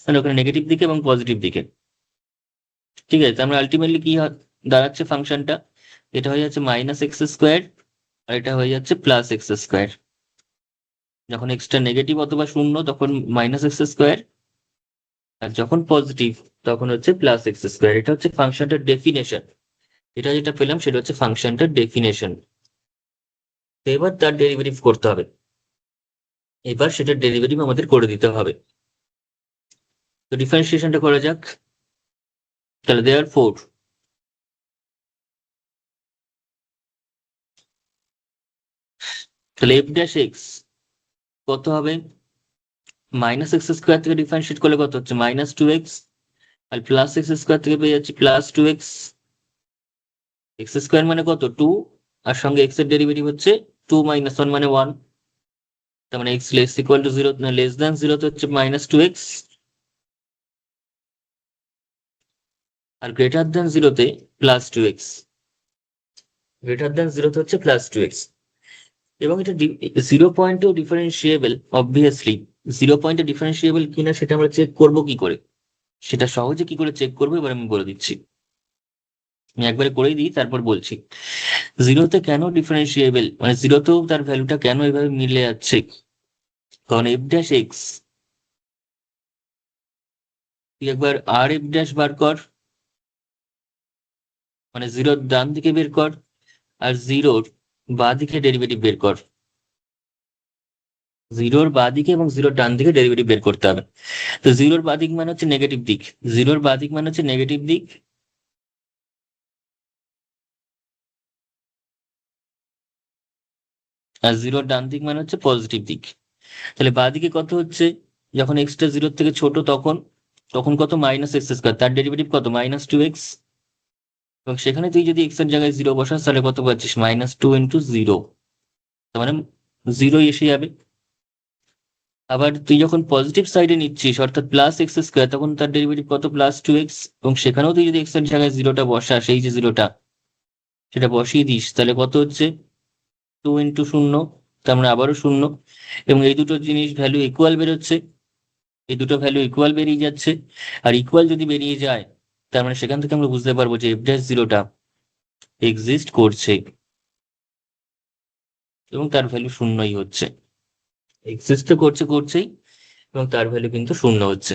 মানে ওখানে নেগেটিভ দিকে এবং পজিটিভ দিকে। ঠিক আছে, আমরা আলটিমেটলি কি দাঁড়াচ্ছে ফাংশনটা, এটা হয়ে যাচ্ছে মাইনাস এক্স স্কোয়ার, আর এটা হয়ে যাচ্ছে প্লাস এক্স স্কোয়ার। যখন এক্সটা নেগেটিভ অথবা শূন্য তখন মাইনাস এক্স স্কোয়ার, আর যখন পজিটিভ তখন হচ্ছে প্লাস এক্স স্কোয়ার। এটা হচ্ছে ফাংশনটার ডেফিনেশন। এটা যেটা পেলাম সেটা হচ্ছে ফাংশনটার ডেফিনেশন। এবার তার ডেরিভেটিভ করতে হবে, এবার সেটার ডেরিভেটিভ আমাদের করে দিতে হবে। তো ডিফারেন্সিয়েশনটা করা যাক। তাহলে দেয়ার ফোর, তাহলে এফ ড্যাশ এক্স কত হবে, মাইনাস এক্স স্কোয়ার থেকে ডিফারেন্সিয়েট করলে কত হচ্ছে মাইনাস টু এক্স, আর প্লাস এক্স স্কোয়ার থেকে পেয়ে যাচ্ছি plus two x. X square মানে কত, টু, আর সঙ্গে এক্স এর ডেরিভেটিভ হচ্ছে টু মাইনাস ওয়ান মানে ওয়ান, তার মানে x less equal to zero, less than zero তো হচ্ছে মাইনাস টু এক্স, আর গ্রেটার দ্যান জিরোতে plus two x, greater than জিরোতে হচ্ছে প্লাস টু এক্স। এবং এটা জিরো পয়েন্টেও ডিফারেন্সিয়েবল অবভিয়াসলি। জিরো পয়েন্টে ডিফারেন্সিয়েবল কিনা সেটা আমরা চেক করবো কি করে, সেটা সহজে কি করে চেক করবো এবার আমি বলে দিচ্ছি। আমি একবারে করেই দিই তারপর বলছি। জিরোতে কেন ডিফারেন্সিয়েবল, মানে জিরোতেও তার ভ্যালুটা কেন এভাবে মিলে যাচ্ছে, কারণ এফ ড্যাশ এক্স, তুই একবার আর এফ ড্যাশ বার কর, মানে জিরোর ডান দিকে বের কর, আর জিরোর বাঁ দিকে ডেরিভেটিভ বের কর। জিরোর বাঁ দিকে এবং জিরোর ডান দিকে ডেরিভেটিভ বের করতে হবে। তো জিরোর বাঁ দিক মানে হচ্ছে নেগেটিভ দিক, জিরোর বাঁ দিক মানে হচ্ছে নেগেটিভ দিক, আর জিরোর ডান দিক মানে হচ্ছে পজিটিভ দিক। তাহলে বাঁ দিকে কত হচ্ছে, যখন এক্সটা জিরোর থেকে ছোট তখন, তখন কত মাইনাস এক্স স্কোয়ার, তার ডেরিভেটিভ কত মাইনাস টু এক্স, এবং সেখানে তুই যদি এক্স এর জায়গায় জিরো বসাস তাহলে কত পাচ্ছিস মাইনাস টু ইন্টু জিরো, তার মানে জিরোই এসে যাবে। আবার তুই যখন পজিটিভ সাইডে নিচ্ছিস অর্থাৎ প্লাস এক্স স্কোয়ার, তখন তার ডেরিভেটিভ কত প্লাস টু এক্স, এবং সেখানেও তুই যদি এক্স এর জায়গায় জিরোটা বসাস, এই যে জিরোটা সেটা বসিয়ে দিস, তাহলে কত হচ্ছে টু ইন্টু শূন্য, তার মানে আবারও শূন্য, এবং এই দুটো জিনিস ভ্যালু ইকুয়াল বেরোচ্ছে, এই দুটো ভ্যালু ইকুয়াল বেরিয়ে যাচ্ছে। আর ইকুয়াল যদি বেরিয়ে যায় তার মানে সেখান থেকে আমরা বুঝতে পারবো যে এফ ড্যাশ জিরোটা এক্সিস্ট করছে, এবং তার ভ্যালু শূন্যই হচ্ছে, এক্সিস্ট তো করছে করছেই, এবং তার ভ্যালু কিন্তু শূন্য হচ্ছে।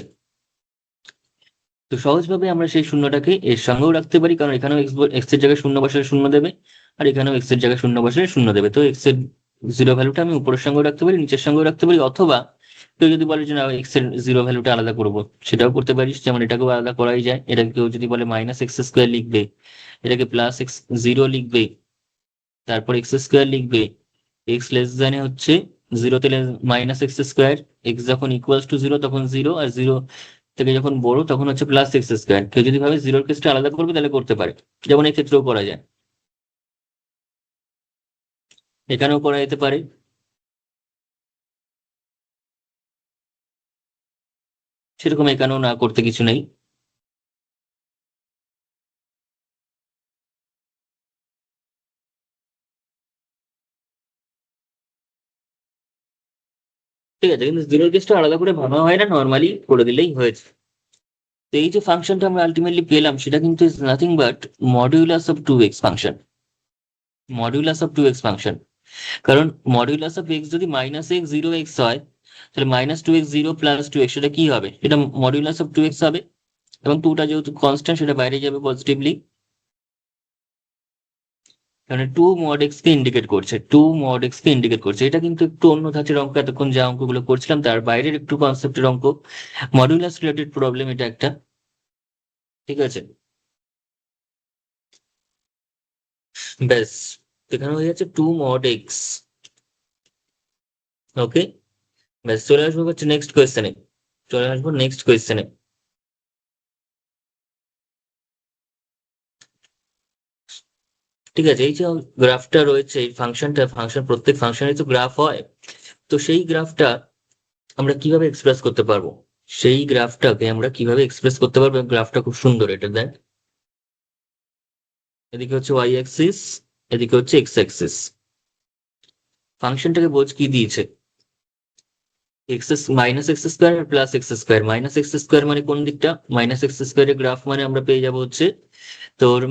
তো সহজভাবে আমরা সেই শূন্যটাকে এর সঙ্গেও রাখতে পারি, কারণ এখানেও এক্স এর জায়গায় শূন্য বসালে শূন্য দেবে, আর এখানেও এক্স এর জায়গায় শূন্য বসালে শূন্য দেবে। তো এক্স এর জিরো ভ্যালুটা আমি উপরের সঙ্গেও রাখতে পারি, নিচের সঙ্গেও রাখতে পারি, অথবা কেউ যদি বলে যে না এক্স এর জিরো ভ্যালুটা আলাদা করবো, সেটাও করতে পারিস। যেমন এটাকেও আলাদা করাই যায়, এটাকে কেউ যদি বলে মাইনাস এক্স স্কোয়ার লিখবে, এটাকে প্লাস এক্স জিরো লিখবে, তারপর এক্স স্কোয়ার লিখবে, এক্স লেস দেন হচ্ছে জিরোতে মাইনাস এক্স স্কোয়ার, এক্স যখন ইকুয়ালস টু জিরো তখন জিরো, আর জিরো থেকে যখন বড় তখন হচ্ছে প্লাস এক্স স্কোয়ার। কেউ যদি ভাবে জিরোর কেসটা আলাদা করবে তাহলে করতে পারে, যেমন এই ক্ষেত্রেও করা যায়, এখানেও করা যেতে পারে। সেরকম এখানেও না করতে কিছু নেই। ঠিক আছে, কিন্তু জিরোর কেসটা আলাদা করে ভাবা হয় না, নর্মালি করে দিলেই হয়েছে। তো এই যে ফাংশনটা আমরা আলটিমেটলি পেলাম, সেটা কিন্তু is nothing but modulus of two x function. Modulus of two x function, কারণ মডিউলাস অফ এক্স যদি মাইনাস এক্স জিরো এক্স হয়, তাহলে minus two x zero plus two x সেটা কি হবে, এটা মডিউলাস অফ টু এক্স হবে। এবং টুটা যেহেতু কনস্ট্যান্ট সেটা বাইরে যাবে পজিটিভলি, মানে টু মড এক্স কে ইন্ডিকেট করছে, টু মড এক্স কে ইন্ডিকেট করছে। এটা কিন্তু একটু অন্য ধাঁচের অঙ্ক, এতক্ষণ যে অঙ্কগুলো করছিলাম তার বাইরের একটু কনসেপ্টের অঙ্ক, মডিউলাস রিলেটেড প্রবলেম এটা একটা। ঠিক আছে, ব্যাস, এখানে হয়ে যাচ্ছে টু মড এক্স। ওকে, ব্যাস চলে আসবো হচ্ছে নেক্সট কোয়েশ্চেনে। চলে আসবো নেক্সট কোয়েশ্চেনে। ঠিক আছে, এই যে গ্রাফটা রয়েছে, এই ফাংশনটা, ফাংশন প্রত্যেক ফাংশনের তো গ্রাফ হয়। তো সেই গ্রাফটা আমরা কিভাবে এক্সপ্রেস করতে পারবো, সেই গ্রাফটাকে আমরা কিভাবে এক্সপ্রেস করতে পারবো? গ্রাফটা খুব সুন্দর, এটা দেখ, এদিকে হচ্ছে ওয়াই অ্যাক্সিস, এদিকে হচ্ছে এক্স অ্যাক্সিস। ফাংশনটাকে বোঝ কি দিয়েছে, x minus x square plus x square. Minus x square মানে কোন দিকটা, মাইনাস এক্স স্কোয়ারের গ্রাফ মানে আমরা পেয়ে যাবো হচ্ছে তোর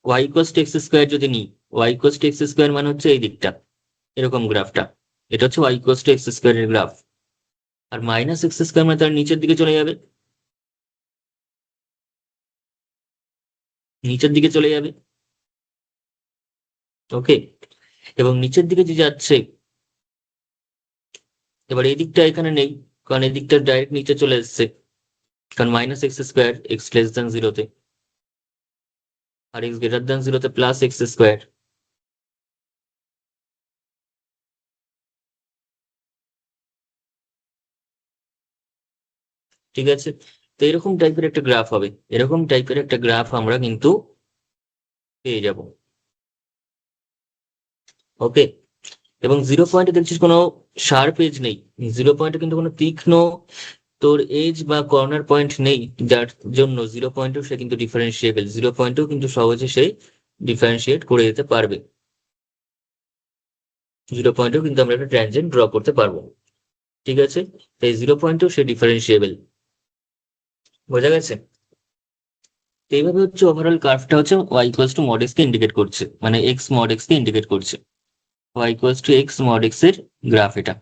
y equals to x square যদি নিই, y equals to x square মানে হচ্ছে এই দিকটা, এরকম গ্রাফটা, এটা হচ্ছে ওয়াই কোস টু এক্স স্কোয়ারের গ্রাফ। আর মাইনাস এক্স স্কোয়ার মানে তার নিচের দিকে চলে যাবে, নিচের দিকে চলে যাবে। ওকে, এবং নিচের দিকে যে যাচ্ছে, এবার এই দিকটা এখানে নেই, কারণ এই দিকটা ডাইরেক্ট নিচে চলে এসছে, কারণ minus x square x less than জিরোতে, আর এক্স গ্রেটার দেন জিরোতে প্লাস এক্স স্কোয়ার। ঠিক আছে, তো এরকম টাইপের একটা গ্রাফ হবে, এরকম টাইপের একটা গ্রাফ আমরা কিন্তু পেয়ে যাব। ওকে, এবং জিরো পয়েন্টে দেখছিস কোনো শার্প এজ নেই, জিরো পয়েন্টে কিন্তু কোনো তীক্ষ্ণ তোর এজ বা কর্নার পয়েন্ট নেই, যার জন্য জিরো পয়েন্টেও সে কিন্তু ডিফারেন্সিয়েবল, জিরো পয়েন্টেও কিন্তু সহজে সে ডিফারেন্সিয়েট করে দিতে পারবে। জিরো পয়েন্টেও কিন্তু আমরা একটা ট্যানজেন্ট ড্র করতে পারবো। ঠিক আছে, এই জিরো পয়েন্টেও সে ডিফারেন্সিয়েবল, বোঝা গেছে? তো এইভাবে হচ্ছে ওভারঅল কার্ভটা হচ্ছে y equals to mod x কে ইন্ডিকেট করছে, মানে এক্স মড এক্স কে ইন্ডিকেট করছে, y equals to x mod x এর গ্রাফ এটা।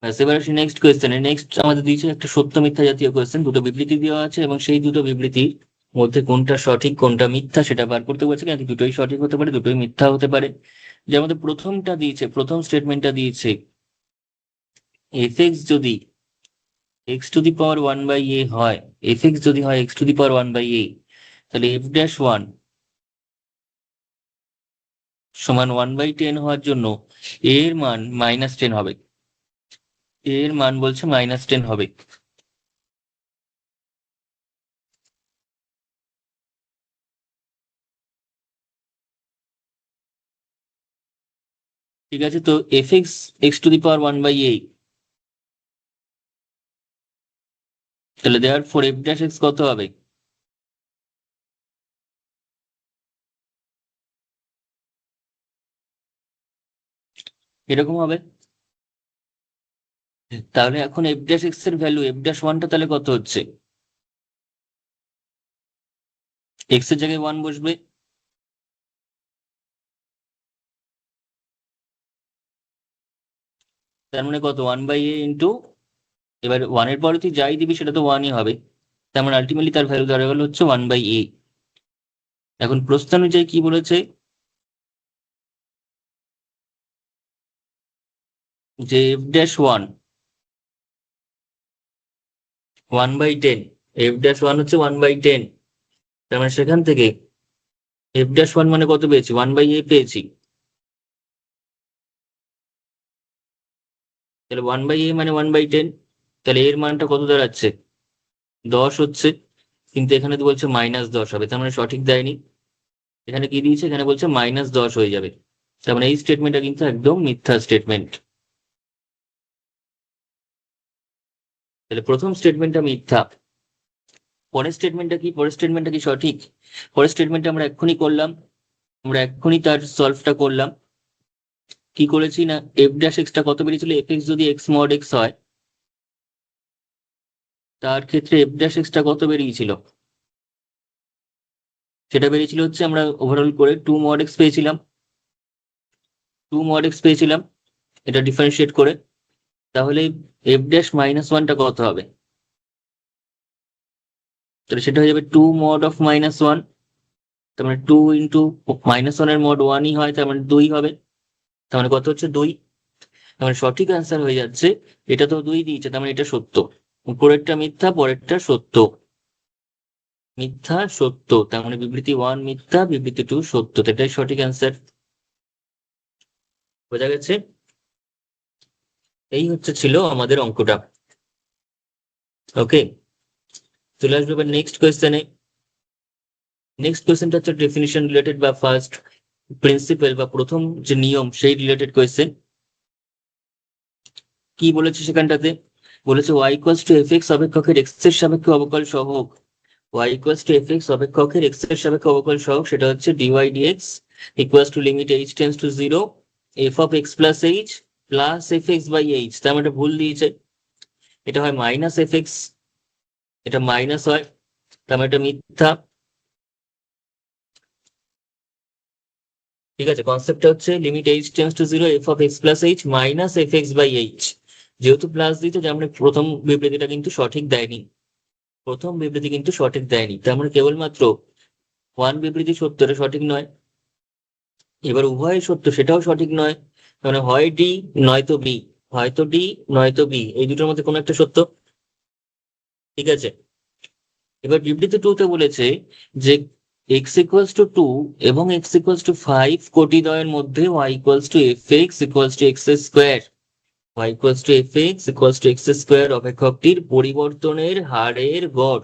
ব্যাস, এবার আসি নেক্সট কোয়েশ্চেনে। নেক্সট আমাদের দিয়েছে একটা সত্য মিথ্যা জাতীয় কোয়েশ্চেন, দুটো বিবৃতি দেওয়া আছে এবং সেই দুটো বিবৃতির মধ্যে কোনটা সঠিক কোনটা মিথ্যা সেটা বার করতে বলছে। কিন্তু দুটোই সঠিক হতে পারে, দুটোই মিথ্যা হতে পারে। যের মধ্যে প্রথমটা দিয়েছে, প্রথম স্টেটমেন্টটা দিয়েছে, এফ এক্স যদি x to the power one by a হয়, এফ এক্স যদি হয় x to the power one by a, তাহলে এফ ড্যাশ ওয়ান সমান ওয়ান বাই টেন হওয়ার জন্য এর মান মাইনাস টেন হবে, এর মান বলছে মাইনাস টেন হবে। ঠিক আছে, তো f x x to the power one by a, তাহলে দেওয়ার ফোর এফ ড্যাশ এক্স কত হবে? এরকম হবে। তাহলে এখন এফ ড্যাশ এক্স এর ভ্যালু এফ ড্যাশ ওয়ানটা তাহলে কত হচ্ছে, এক্স এর জায়গায় ওয়ান বসবে, তার মানে কত 1/a ইন্টু, এবার 1-এর পরে তুই যাই দিবি সেটা তো 1-ই হবে, তার মানে আলটিমেটলি তার ভ্যালু দাঁড়াবে গেল হচ্ছে 1/a। এখন প্রশ্ন অনুযায়ী কি বলেছে যে f-1 1/10, f-1 হচ্ছে 1/10, তার মানে সেখান থেকে f-1 মানে কত পেয়েছি 1/a পেয়েছি, তাহলে 1/a মানে 1/10, তাহলে এর মানটা কত দাঁড়াচ্ছে 10 হচ্ছে, কিন্তু এখানে তো বলছে -10 হবে, তার মানে সঠিক দেয়নি। এখানে কি দিয়েছে, এখানে বলছে -10 হয়ে যাবে, তার মানে এই স্টেটমেন্টটা কিন্তু একদম মিথ্যা স্টেটমেন্ট। তাহলে প্রথম স্টেটমেন্টটা মিথ্যা। পরের স্টেটমেন্টটা কি, পরের স্টেটমেন্টটা কি সঠিক? পরের স্টেটমেন্টটা আমরা এক্ষুনি করলাম, আমরা এক্ষুনি তার সলভটা করলাম। কি করেছি না, f'(x) টা কত বেরিয়েছিল, f(x) যদি x mod x হয়, তার ক্ষেত্রে f'(x) টা কত বেরিয়েছিল, সেটা বেরিয়েছিল হচ্ছে আমরা ওভারঅল করে 2 mod x পেয়েছিলাম, 2 mod x পেয়েছিলাম এটা ডিফারেন্সিয়েট করে। তাহলে f'-1 টা কত হবে, তাহলে সেটা হয়ে যাবে 2 mod of -1, তার মানে 2 ইন্টু -1 এর mod 1ই হয়, তার মানে 2 হবে, তার মানে কত হচ্ছে 2। তার মানে সঠিক অ্যান্সার হয়ে যাচ্ছে, এটা তো 2 দিয়েছে, তার মানে এটা সত্য, উপরেরটা মিথ্যা পরেরটা সত্য, মিথ্যা সত্য, তার মানে বিবৃতি 1 মিথ্যা বিবৃতি 2 সত্য, তো এটাই সঠিক অ্যান্সার। বোঝা গেছে? এই হচ্ছে ছিল আমাদের অঙ্কটা। ওকে, চলে আসবে এবার নেক্সট কোয়েশ্চেনে। নেক্সট কোয়েশ্চেনটা হচ্ছে ডেফিনিশন রিলেটেড বা ফার্স্ট প্রিন্সিপাল বা প্রথম যে নিয়ম সেই রিলেটেড কোয়েশ্চেন। কি বলেছে সেখানটাতে, বলেছে y ইকুয়ালস টু fx অপেক্ষকের x এর সাপেক্ষে অবকল সহগ, y ইকুয়ালস টু fx অপেক্ষকের x এর সাপেক্ষে অবকল সহগ, সেটা হচ্ছে dy dx equals to limit h tends to 0 f of x plus h plus fx by h। তার মানে এটা ভুল দিয়েছে, এটা হয় মাইনাস fx, এটা মাইনাস হয়, তার মানে এটা মিথ্যা। ঠিক আছে, কনসেপ্টটা হচ্ছে limit h tends to 0 f of x plus h minus fx by h, যেহেতু প্লাস দিতে, যেমন প্রথম বিবৃতিটা কিন্তু সঠিক দেয়নি, প্রথম বিবৃতি কিন্তু সঠিক দেয়নি, তার মানে কেবলমাত্র ওয়ান বিবৃতি সত্য, এটা সঠিক নয়। এবার উভয় সত্য, সেটাও সঠিক নয়, মানে হয় ডি নয়তো বি, হয়তো ডি নয়তো বি, এই দুটোর মধ্যে কোনো একটা সত্য। ঠিক আছে, এবার বিবৃতি 2 তে বলেছে যে x ইকুয়ালস টু 2 এবং x ইকুয়ালস টু 5 কোটিদ্বয়ের মধ্যে y equals to fx equals to x square, y equals to fx equals to x square অপেক্ষকটির পরিবর্তনের হারের গড়,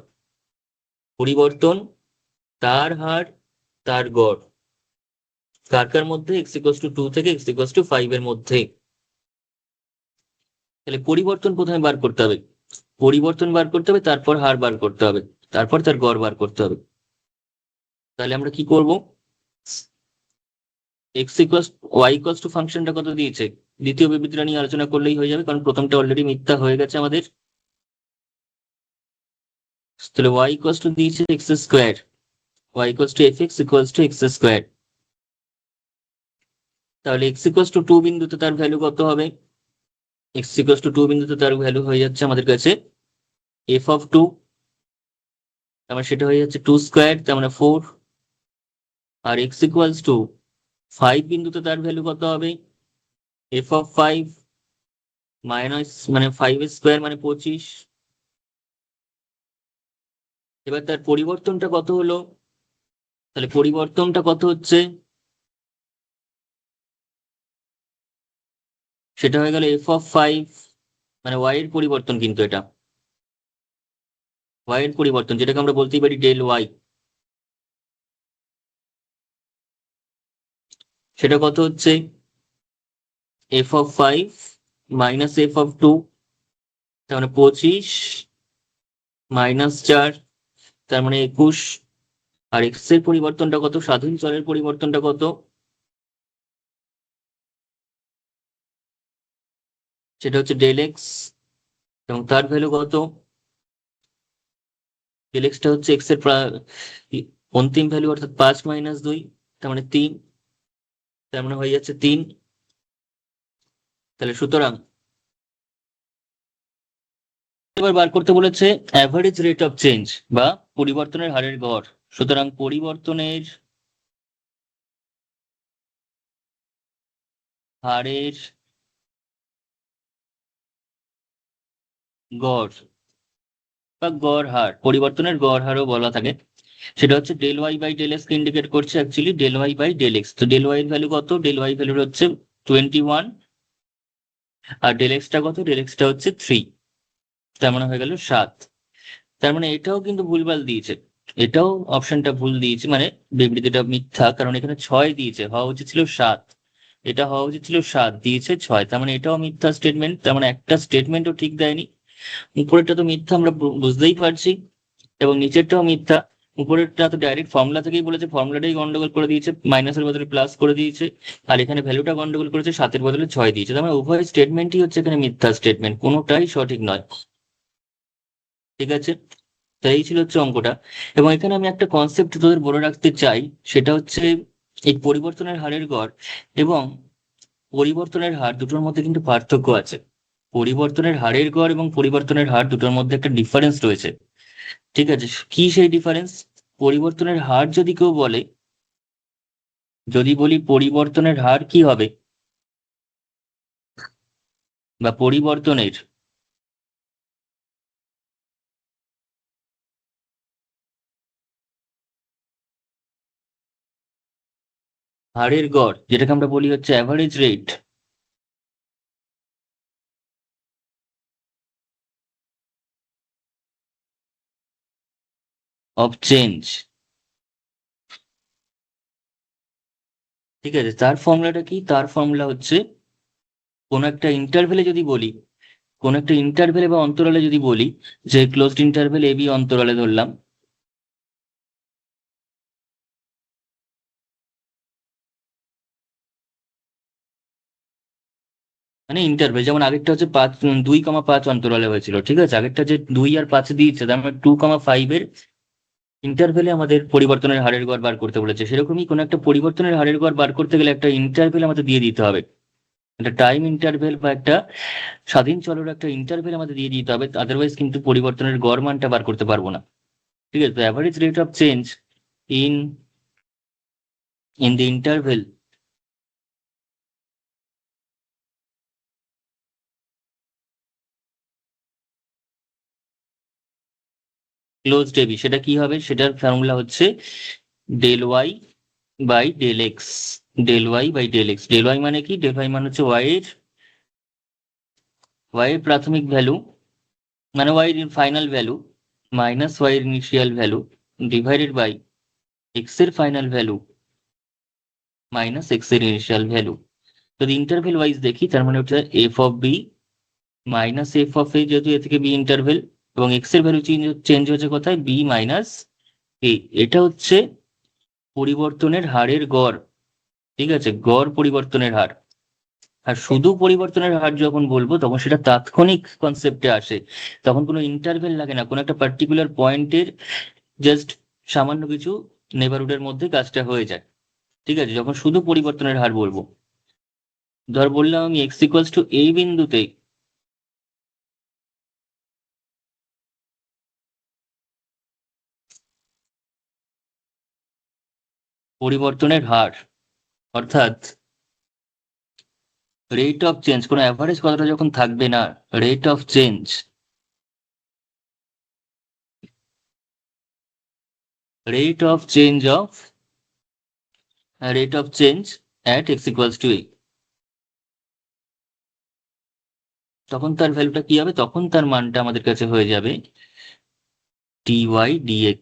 পরিবর্তন তার হার তার গড় কার কার মধ্যে, x ইকুয়ালস টু 2 থেকে x ইকুয়ালস টু 5 এর মধ্যে। তাহলে পরিবর্তন প্রথমে বার করতে হবে, পরিবর্তন বার করতে হবে, তারপর হার বার করতে হবে, তারপর তার গড় বার করতে হবে। তাহলে আমরা কি করব, x equals y equals to ফাংশনটা কত দিয়েছে, দ্বিতীয় বিবৃতিটা নিয়ে আলোচনা করলেই হয়ে যাবে, কারণ প্রথমটা অলরেডি মিথ্যা হয়ে গেছে আমাদের। তাহলে ওয়াই ইকুয়ালস টু দিয়েছে x square, y equals to f x equals to x square. তাহলে এক্স ইকুয়ালস টু 2 বিন্দুতে তার ভ্যালু কত হবে, এক্স ইকুয়ালস টু 2 বিন্দুতে তার ভ্যালু হয়ে যাচ্ছে আমাদের কাছে এফ অফ 2, তার মানে সেটা হয়ে যাচ্ছে 2 স্কোয়ার, তার মানে 4। আর এক্স ইকুয়ালস টু 5 বিন্দুতে তার ভ্যালু কত হবে, এফ অফ 5 মাইনাস মানে 5 স্কোয়ার মানে 25। এবার তার পরিবর্তনটা কত হলো, তাহলে পরিবর্তনটা কত হচ্ছে, সেটা হয়ে গেল এফ অফ 5, মানে ওয়াই এর পরিবর্তন, কিন্তু এটা ওয়াই এর পরিবর্তন, যেটাকে আমরা বলতেই পারি ডেল ওয়াই, সেটা কত হচ্ছে f of 5 minus f of 2, তার মানে 25 মাইনাস 4, তার মানে 21। আর এক্স এর পরিবর্তনটা কত, স্বাধীন চলের পরিবর্তনটা কত, সেটা হচ্ছে ডেল এক্স, এবং তার ভ্যালু কত, ডেল এক্সটা হচ্ছে এক্স এর অন্তিম ভ্যালু অর্থাৎ 5 - 2, তার মানে 3, তার মানে হয়ে যাচ্ছে 3। তাহলে সুতরাং এবার বার করতে বলেছে অ্যাভারেজ রেট অফ চেঞ্জ বা পরিবর্তনের হারের গড়। সুতরাং পরিবর্তনের হারের গড় বা গড় হার, পরিবর্তনের গড় হারও বলা থাকে, সেটা হচ্ছে del y by del x কে ইন্ডিকেট করছে actually del y by del x. তো ডেল ওয়াই এর ভ্যালু কত? ডেল ওয়াই ভ্যালু হচ্ছে 21, আর ডেল এক্সটা কত? ডেল এক্সটা হচ্ছে 3, তার মানে হয়ে গেল 7। তার মানে এটাও কিন্তু ভুলভাল দিয়েছে, এটাও অপশনটা ভুল দিয়েছে, মানে বিবৃতিটা মিথ্যা, কারণ এখানে 6 দিয়েছে, হওয়া উচিত ছিল 7। এটা হওয়া উচিত ছিল 7, দিয়েছে 6, তার মানে এটাও মিথ্যা স্টেটমেন্ট, তার মানে একটা স্টেটমেন্টও ঠিক দেয়নি। উপরেরটা তো মিথ্যা আমরা বুঝতেই পারছি, এবং নিচেরটাও মিথ্যা। উপরেরটা তো ডাইরেক্ট ফর্মুলা থেকেই বলেছে, ফর্মুলাটাই গন্ডগোল করে দিয়েছে, মাইনাসের বদলে প্লাস করে দিয়েছে, আর এখানে ভ্যালুটা গন্ডগোল করেছে, 7-এর বদলে 6 দিয়েছে। তার মানে উভয় স্টেটমেন্টই হচ্ছে এখানে মিথ্যা স্টেটমেন্ট, কোনোটাই সঠিক নয়। ঠিক আছে, তো এই ছিল হচ্ছে অঙ্কটা। এবং এখানে আমি একটা কনসেপ্ট তোদের বলে রাখতে চাই, সেটা হচ্ছে এই পরিবর্তনের হারের গড় এবং পরিবর্তনের হার দুটোর মধ্যে কিন্তু পার্থক্য আছে। পরিবর্তনের হারের গড় এবং পরিবর্তনের হার দুটোর মধ্যে একটা ডিফারেন্স রয়েছে। ঠিক আছে, কি সেই ডিফারেন্স? পরিবর্তনের হার যদি কেউ বলে, যদি বলি পরিবর্তনের হার কি হবে, বা পরিবর্তনের হারের গড়, যেটাকে আমরা বলি হচ্ছে অ্যাভারেজ রেট অফ চেঞ্জ। ঠিক আছে, তার ফর্মুলাটা কি? তার ফর্মুলা হচ্ছে কোন একটা ইন্টারভেলে যদি বলি, কোন একটা ইন্টারভেলে বা অন্তরালে যদি বলি যে ক্লোজড ইন্টারভেল এবি অন্তরালে ধরলাম, মানে ইন্টারভেল যেমন আগেরটা হচ্ছে 2,5 অন্তরালে হয়েছিল, ঠিক আছে, আগেরটা যে 2 আর 5 দিয়েছে, তার মানে 2,5 এর ইন্টারভেলে আমাদের পরিবর্তনের হারের গড় বার করতে বলেছে। সেরকমই কোন একটা পরিবর্তনের হারের গড় বার করতে গেলে একটা ইন্টারভেল আমাদের দিয়ে দিতে হবে, একটা টাইম ইন্টারভেল বা একটা স্বাধীন চলের একটা ইন্টারভেল আমাদের দিয়ে দিতে হবে, আদারওয়াইজ কিন্তু পরিবর্তনের গড় মানটা বার করতে পারবো না। ঠিক আছে, তো average rate of change in in the interval closed a b, সেটা কি হবে? সেটার ফর্মুলা হচ্ছে del y by del x. Del y by del x, del y মানে কি? ডেল ওয়াই মানে হচ্ছে ওয়াই এর প্রাথমিক ভ্যালু, মানে ওয়াই এর ফাইনাল ভ্যালু মাইনাস ওয়াই এর initial value divided by x এর ফাইনাল ভ্যালু মাইনাস এক্স এর ইনিশিয়াল ভ্যালু। যদি ইন্টারভেল ওয়াইজ দেখি, তার মানে হচ্ছে f of b minus f of a, যেহেতু এ থেকে বি ইন্টারভেল, এবং এক্স এর ভ্যালু চেঞ্জ হচ্ছে কোথায়? B minus a. এটা হচ্ছে পরিবর্তনের হারের গড়। ঠিক আছে, গড় পরিবর্তনের হার। আর শুধু পরিবর্তনের হার যখন বলবো তখন সেটা তাৎক্ষণিক কনসেপ্টে আসে, তখন কোনো ইন্টারভেল লাগে না, কোনো একটা পার্টিকুলার পয়েন্টের জাস্ট সামান্য কিছু নেবারহুডের মধ্যে কাজটা হয়ে যায়। ঠিক আছে, যখন শুধু পরিবর্তনের হার বলবো, ধর বললাম আমি এক্স ইকুয়ালস টু এই বিন্দুতে পরিবর্তনের হার, অর্থাৎ রেট অফ চেঞ্জ, কোনো অ্যাভারেজ কথাটা যখন থাকবে না, rate of change, rate of change of rate of change at x equals to a, তখন তার ভ্যালুটা কি হবে? তখন তার মানটা আমাদের কাছে হয়ে যাবে dy dx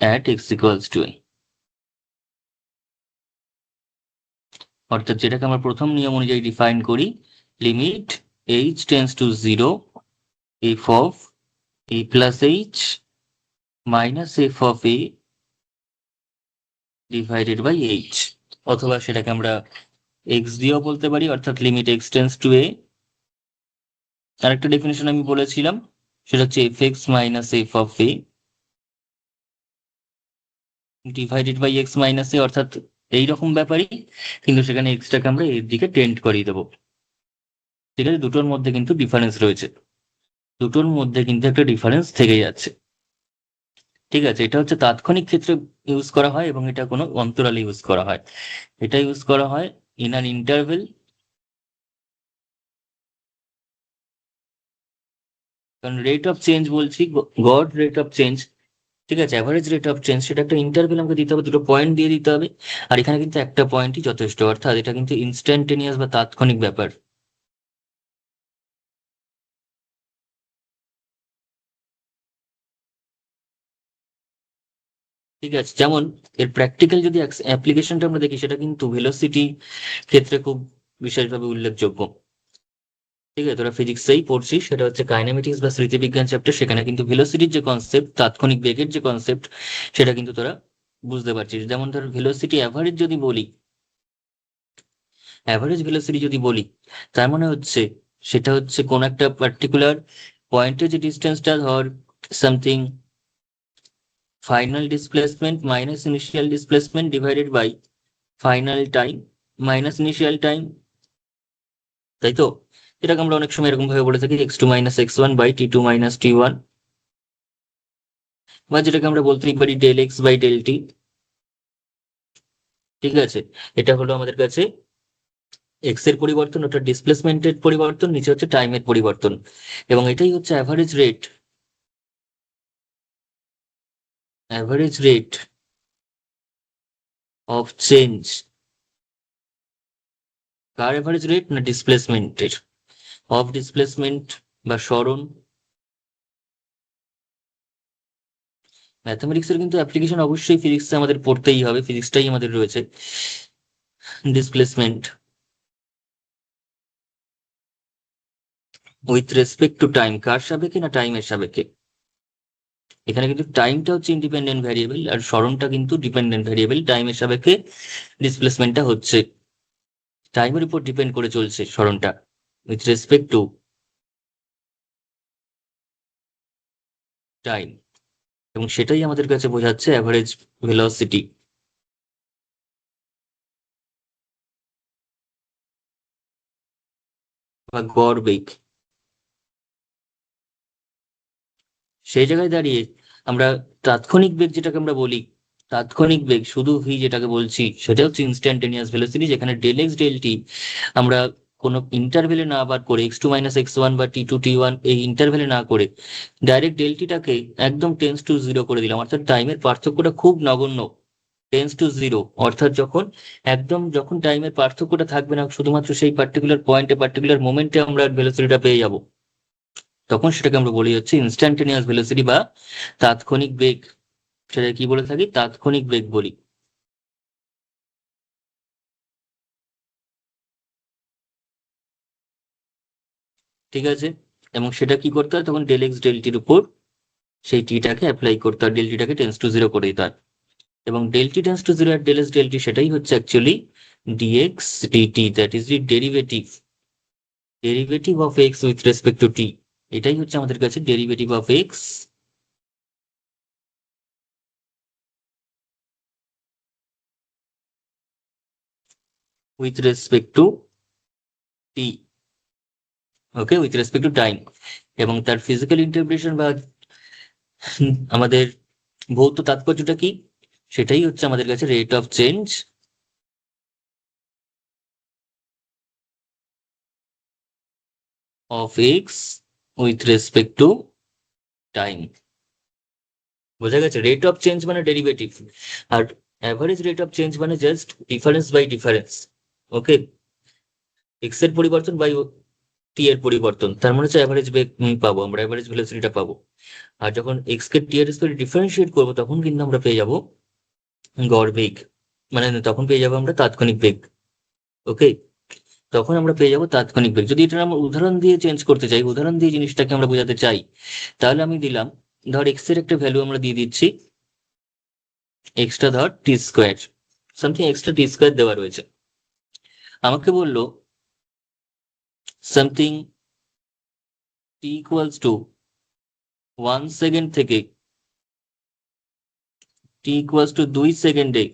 at x equals to a, অর্থাৎ যেটাকে আমরা প্রথম নিয়ম অনুযায়ী ডিফাইন করি, limit h tends to 0 f of a plus h minus f of a divided by h, অথবা সেটাকে আমরা x দিয়েও বলতে পারি, অর্থাৎ limit x tends to a। আরেকটা ডেফিনেশন আমি বলেছিলাম, সেটা হচ্ছে f x minus f of a divided by x minus a, অর্থাৎ এইরকম ব্যাপারই, কিন্তু সেখানে এক্সটাকে আমরা এর দিকে টেন্ড করিয়ে দেবো। ঠিক আছে, দুটোর মধ্যে কিন্তু ডিফারেন্স রয়েছে। দুটোর মধ্যে কিন্তু একটা ডিফারেন্স থেকে যাচ্ছে। ঠিক আছে, এটা হচ্ছে তাৎক্ষণিক ক্ষেত্রে ইউজ করা হয় এবং এটা কোনো অন্তরালে ইউজ করা হয়। এটা ইউজ করা হয় ইন অ্যান ইন্টারভেল, কারণ রেট অফ চেঞ্জ বলছি, গড় রেট অফ চেঞ্জ, ঠিক আছে, অ্যাভারেজ রেট অফ চেঞ্জ, সেটা একটা ইন্টারভেল আমাকে দিতে হবে, দুটো পয়েন্ট দিয়ে দিতে হবে। আর এখানে কিন্তু একটা পয়েন্টই যথেষ্ট, অর্থাৎ এটা কিন্তু ইনস্ট্যান্টেনিয়াস বা তাৎক্ষণিক ব্যাপার। ঠিক আছে, যেমন এর প্র্যাকটিক্যাল যদি অ্যাপ্লিকেশনটা আমরা দেখি, সেটা কিন্তু ভেলোসিটি ক্ষেত্রে খুব বিশেষভাবে উল্লেখযোগ্য। ঠিক আছে, তোরা ফিজিক্সেই পড়ছিস, সেটা হচ্ছে কাইনেমেটিক্স বা স্মৃতিবিজ্ঞান চ্যাপ্টার, সেখানে কিন্তু ভেলোসিটির যে কনসেপ্ট, তাৎক্ষণিক বেগের যে কনসেপ্ট, সেটা কিন্তু তোরা বুঝতে পারছিস। যেমন ধর ভেলোসিটি অ্যাভারেজ যদি বলি, অ্যাভারেজ ভেলোসিটি যদি বলি, তার মানে হচ্ছে সেটা হচ্ছে কোন একটা পার্টিকুলার পয়েন্টে যে ডিস্টেন্সটা, ধর something final displacement minus initial displacement divided by final time minus initial time, তাই তো? এটাকে আমরা অনেক সময় এরকম ভাবে বলে থাকি x2 minus x1 by t2 minus t1, বা যেটাকে আমরা বলতেই পারি del x by del t. ঠিক আছে, এটা হলো আমাদের কাছে এক্স এর পরিবর্তন, ওটা ডিসপ্লেসমেন্টের পরিবর্তন, নিচে হচ্ছে টাইমের পরিবর্তন, এবং এটাই হচ্ছে average rate of change. Car average rate? না ডিসপ্লেসমেন্টের, অফ ডিসপ্লেসমেন্ট বা সরণ। ম্যাথমেটিক্সের কিন্তু অ্যাপ্লিকেশন অবশ্যই ফিজিক্সে আমাদের পড়তেই হবে, ফিজিক্সটাই আমাদের রয়েছে। Displacement with respect to time, কার সাপেক্ষে? না টাইমের সাপেক্ষে। এখানে কিন্তু টাইমটা হচ্ছে ইন্ডিপেন্ডেন্ট ভ্যারিয়েবল, আর সরণটা কিন্তু ডিপেন্ডেন্ট ভ্যারিয়েবল। টাইমের সাপেক্ষে ডিসপ্লেসমেন্টটা হচ্ছে, টাইমের উপর ডিপেন্ড করে চলছে সরণটা, উইথ রেসপেক্ট টু টাইম, এবং সেটাই আমাদের কাছে বোঝাচ্ছে অ্যাভারেজ ভেলোসিটি বা গড় বেগ। সেই জায়গায় দাঁড়িয়ে আমরা তাৎক্ষণিক বেগ যেটাকে আমরা বলি, তাৎক্ষণিক বেগ শুধু ভি যেটাকে বলছি, সেটা হচ্ছে ইনস্ট্যান্টেনিয়াস ভেলোসিটি, যেখানে ডেল এক্স ডেল টি আমরা কোনো ইন্টারভেলে না বার করে, x2 মাইনাস x1 বা t2 t1 এই ইন্টারভেলে না করে ডাইরেক্ট ডেলটিটাকে একদম টেন্স টু জিরো করে দিলাম, অর্থাৎ টাইমের পার্থক্যটা খুব নগণ্য, টেন্স টু জিরো। অর্থাৎ যখন একদম যখন টাইমের পার্থক্যটা থাকবে না, শুধুমাত্র সেই পার্টিকুলার পয়েন্টে পার্টিকুলার মোমেন্টে আমরা ভেলোসিটিটা পেয়ে যাব, তখন সেটাকে আমরা বলি হচ্ছে ইনস্ট্যান্টেনিয়াস ভেলোসিটি বা তাৎক্ষণিক বেগ। সেটা কি বলে থাকি? তাৎক্ষণিক বেগ বলি। ঠিক আছে, এবং সেটা কি করতে হয় তখন? ডেল এক্স ডেল টির উপর সেই টিটাকে অ্যাপ্লাই করতে হয়, ডেল টিটাকে টেন্স টু জিরো করে দিতে হয়, এবং del t tends to zero আর ডেল এক্স ডেল টি, সেটাই হচ্ছে actually dx dt, that is the derivative of x with respect to t. এটাই হচ্ছে আমাদের কাছে derivative of x with respect to t, okay, with respect to time. এবং তার physical interpretation বা আমাদের ভৌত তাৎপর্যটা কি? সেটাই হচ্ছে আমাদের কাছে rate of change of x with respect to time. বোঝা গেছে? রেট অফ চেঞ্জ মানে ডেরিভেটিভ, আর অ্যাভারেজ রেট অফ চেঞ্জ মানে just difference by difference. Okay, x এর পরিবর্তন বাই টি এর পরিবর্তন, তার মানে হচ্ছে অ্যাভারেজ বেগ পাবো, আমরা অ্যাভারেজ ভেলোসিটিটা পাবো। আর যখন এক্স কে টি এর স্কোয়ারে ডিফারেন্সিয়েট করবো, তখন কিন্তু আমরা পেয়ে যাবো গড় বেগ, মানে তখন পেয়ে যাবো আমরা তাৎক্ষণিক বেগ। ওকে, তখন আমরা পেয়ে যাবো তাৎক্ষণিক বেগ। যদি এটা আমরা উদাহরণ দিয়ে চেঞ্জ করতে চাই, উদাহরণ দিয়ে জিনিসটাকে আমরা বোঝাতে চাই, তাহলে আমি দিলাম, ধর এক্স এর একটা ভ্যালু আমরা দিয়ে দিচ্ছি, এক্সট্রা ধর টি স্কোয়ার, সামথিং এক্সট্রা টি স্কোয়ার দেওয়া রয়েছে। আমাকে বললো something T equals to 1 second থেকে টি ইকুয়ালস টু 2 সেকেন্ডে,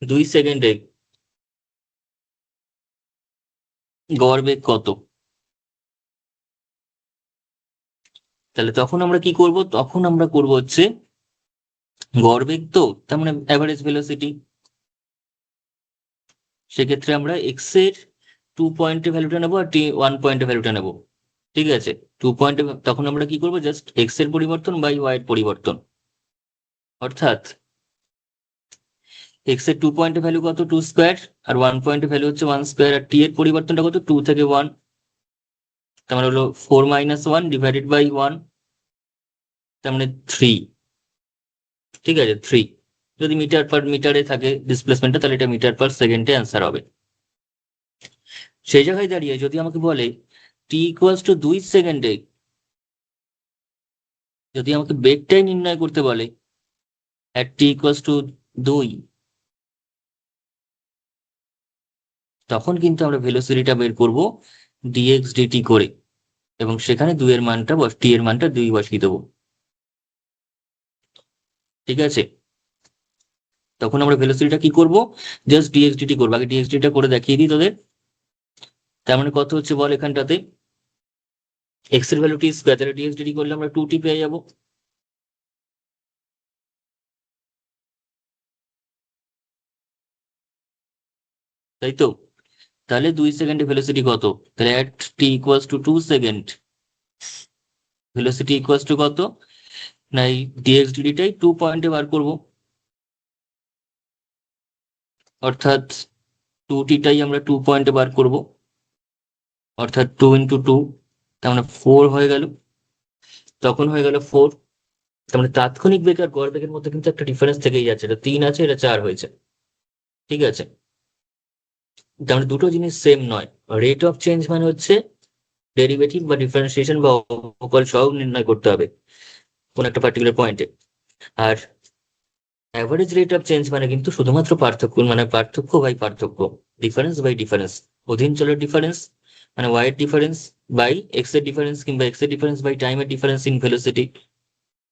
2 সেকেন্ডে গড় বেগ কত, তাহলে তখন আমরা কি করব, তখন আমরা করব হচ্ছে গড় বেগ, তো তার মানে অ্যাভারেজ ভেলোসিটি। সেক্ষেত্রে আমরা এক্স এর 2 পয়েন্টের ভ্যালুটা নেবো আর 1 পয়েন্টের ভ্যালুটা নেবো। ঠিক আছে, 2 পয়েন্টে তখন আমরা কি করবো, জাস্ট এক্স এর পরিবর্তন বাই ওয়াই এর পরিবর্তন, অর্থাৎ এক্স এর 2 পয়েন্টের ভ্যালু কত, 2 স্কোয়ার, আর 1 পয়েন্টের ভ্যালু হচ্ছে 1 স্কোয়ার, আর টি এর পরিবর্তনটা কত, 2 থেকে 1, তার মানে হলো 4 - 1 ডিভাইডেড বাই 1, তার মানে 3। ঠিক আছে, 3। যদি মিটার পার মিটারে থাকে ডিসপ্লেসমেন্টটা, তাহলে এটা মিটার পার সেকেন্ডে অ্যান্সার হবে। সেই জায়গায় দাঁড়িয়ে যদি আমাকে বলে টি ইকুয়ালস টু 2 সেকেন্ডে, যদি আমাকে বেগটাই নির্ণয় করতে বলে at t equals to 2, তখন কিন্তু আমরা ভেলোসিটিটা বের করব dx dt করে, এবং সেখানে 2 এর মানটা টি এর মানটা 2 বসিয়ে দেবো। ঠিক আছে, তখন আমরা ভেলোসিটিটা কি করব, জাস্ট dx dt করবো। আগে dx dt টা করে দেখিয়ে দিই তোদের। তার মানে কত হচ্ছে বল, এখানটাতে x এর ভ্যালু টি স্কোয়ার, তাহলে dx dt করলে আমরা 2t পেয়ে যাবো। তাই তো, তাহলে 2 সেকেন্ডে ভেলোসিটি কত, তাহলে at t equals to 2 second velocity equals to কত, না এই dx dt টাই 2 পয়েন্টে বার করবো, অর্থাৎ 2t টাই আমরা 2 পয়েন্টে বার করব, অর্থাৎ 2 × 2, তার মানে 4 হয়ে গেল, তখন হয়ে গেল 4। তার মানে তাৎক্ষণিক বেগ আর গড় বেগের মধ্যে কিন্তু একটা ডিফারেন্স থেকেই যাচ্ছে, এটা 3 আছে, এটা 4 হয়েছে। ঠিক আছে, তার মানে দুটো জিনিস সেম নয়। রেট অফ চেঞ্জ মানে হচ্ছে ডেরিভেটিভ বা ডিফারেন্সিয়েশন বা অবকল সহগ নির্ণয় করতে হবে কোন একটা পার্টিকুলার পয়েন্টে। আর অ্যাভারেজ রেট অফ চেঞ্জ মানে কিন্তু শুধুমাত্র পার্থক্য, মানে পার্থক্য বাই পার্থক্য, ডিফারেন্স বাই ডিফারেন্স, অধীন চলের ডিফারেন্স মানে ওয়াই এর ডিফারেন্স বাই এক্স এর ডিফারেন্স, কিংবা এক্স এর ডিফারেন্স বাই টাইমের ডিফারেন্স ইন ভেলোসিটি।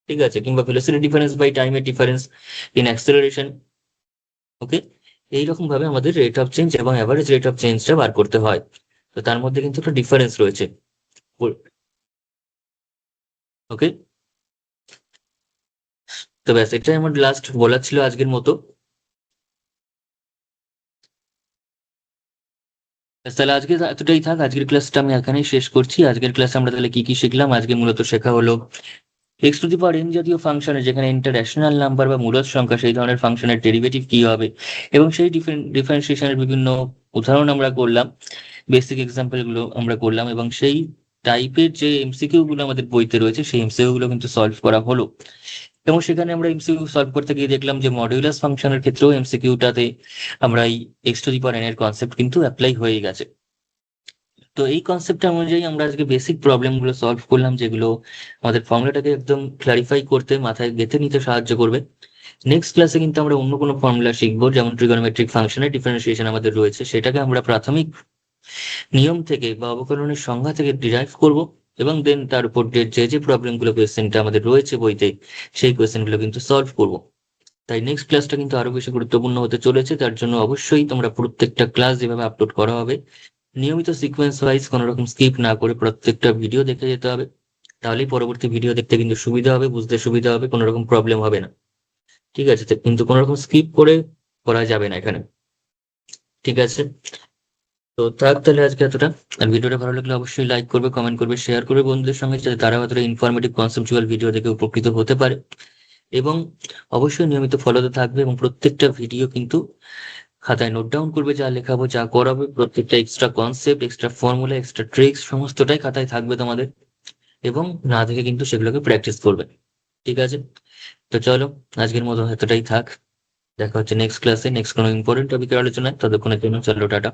ঠিক আছে, কিংবা ভেলোসিটি ডিফারেন্স বাই টাইমের ডিফারেন্স ইন অ্যাক্সেলারেশন। ওকে, এইরকম ভাবে আমাদের রেট অফ চেঞ্জ এবং অ্যাভারেজ রেট অফ চেঞ্জটা বার করতে হয়। তো তার মধ্যে কিন্তু একটা ডিফারেন্স রয়েছে। ওকে, তো ব্যাস এটাই আমার লাস্ট বলার ছিল আজকের মতো। ব্যাস, তাহলে আজকে এতটাই থাক, আজকের ক্লাসটা আমি এখানেই শেষ করছি। আজকের ক্লাসে আমরা তাহলে কি কি শিখলাম, আজকে মূলত শেখা হলো x to the power N জাতীয় ফাংশনের, যেখানে এনটা রেশনাল নাম্বার বা মূলদ সংখ্যা, সেই ধরনের ফাংশনের ডেরিভেটিভ কি হবে, এবং সেই ডিফারেন্সিয়েশনের বিভিন্ন উদাহরণ আমরা করলাম, বেসিক এক্সাম্পল গুলো আমরা করলাম, এবং সেই টাইপের যে এমসিকিউ গুলো আমাদের বইতে রয়েছে সেই এমসিকিউ গুলো কিন্তু সলভ করা হলো। এবং সেখানে আমরা এমসিকিউ সলভ করতে গিয়ে দেখলাম যে মডিউলাস ফাংশনের ক্ষেত্রেও এমসিকিউটাতে আমরা এই x to the power N এর কনসেপ্ট কিন্তু অ্যাপ্লাই হয়ে গেছে। তো এই কনসেপ্ট অনুযায়ী আমরা আজকে বেসিক প্রবলেম গুলো সলভ করলাম, যেগুলো আমাদের ফর্মুলাটাকে একদম ক্লারিফাই করতে, মাথায় গেঁথে নিতে সাহায্য করবে। নেক্সট ক্লাসে কিন্তু আমরা অন্য কোনো ফর্মুলা শিখবো, যেমন ট্রিগোনোমেট্রিক ফাংশনের ডিফারেন্সিয়েশন আমাদের রয়েছে, সেটাকে আমরা প্রাথমিক নিয়ম থেকে বা অবকলনের সংজ্ঞা থেকে ডিরাইভ করব, এবং দেন তার উপর যে যে প্রবলেম গুলো কোয়েশ্চেনটা আমাদের রয়েছে বইতে, সেই কোয়েশ্চেন গুলো কিন্তু সলভ করব। তাই নেক্সট ক্লাসটা কিন্তু আরো বেশি গুরুত্বপূর্ণ হতে চলেছে। তার জন্য অবশ্যই তোমরা প্রত্যেকটা ক্লাস যেভাবে আপলোড করা হবে নিয়মিত সিকোয়েন্স ওয়াইজ, কোনো রকম স্কিপ না করে প্রত্যেকটা ভিডিও দেখে যেতে হবে। তাহলেই পরবর্তী ভিডিও দেখতে কিন্তু সুবিধা হবে, বুঝতে সুবিধা হবে, কোনো রকম প্রবলেম হবে না। ঠিক আছে, তো কিন্তু কোনো রকম স্কিপ করে করা যাবে না এখানে। ঠিক আছে, তো থাক তাহলে আজকে এতটা। আর ভিডিওটা ভালো লাগলে অবশ্যই লাইক করবে, কমেন্ট করবে, শেয়ার করবে বন্ধুদের সঙ্গে, যাতে তারা হয়তো ইনফরমেটিভ কনসেপচুয়াল ভিডিও দেখে উপকৃত হতে পারে। এবং অবশ্যই নিয়মিত ফলোতে থাকবে, এবং প্রত্যেকটা ভিডিও কিন্তু খাতায় নোট ডাউন করবে, যা লেখাবো যা করাবে, প্রত্যেকটা extra concept, extra formula, extra tricks সমস্তটাই খাতায় থাকবে তোমাদের, এবং না দেখে কিন্তু সেগুলোকে প্র্যাকটিস করবে। ঠিক আছে, তো চলো আজকের মতো এতটাই থাক। দেখা হচ্ছে নেক্সট ক্লাসে নেক্সট কোনো ইম্পর্টেন্ট টপিকের আলোচনায়। ততক্ষণের জন্য চলো, টাটা।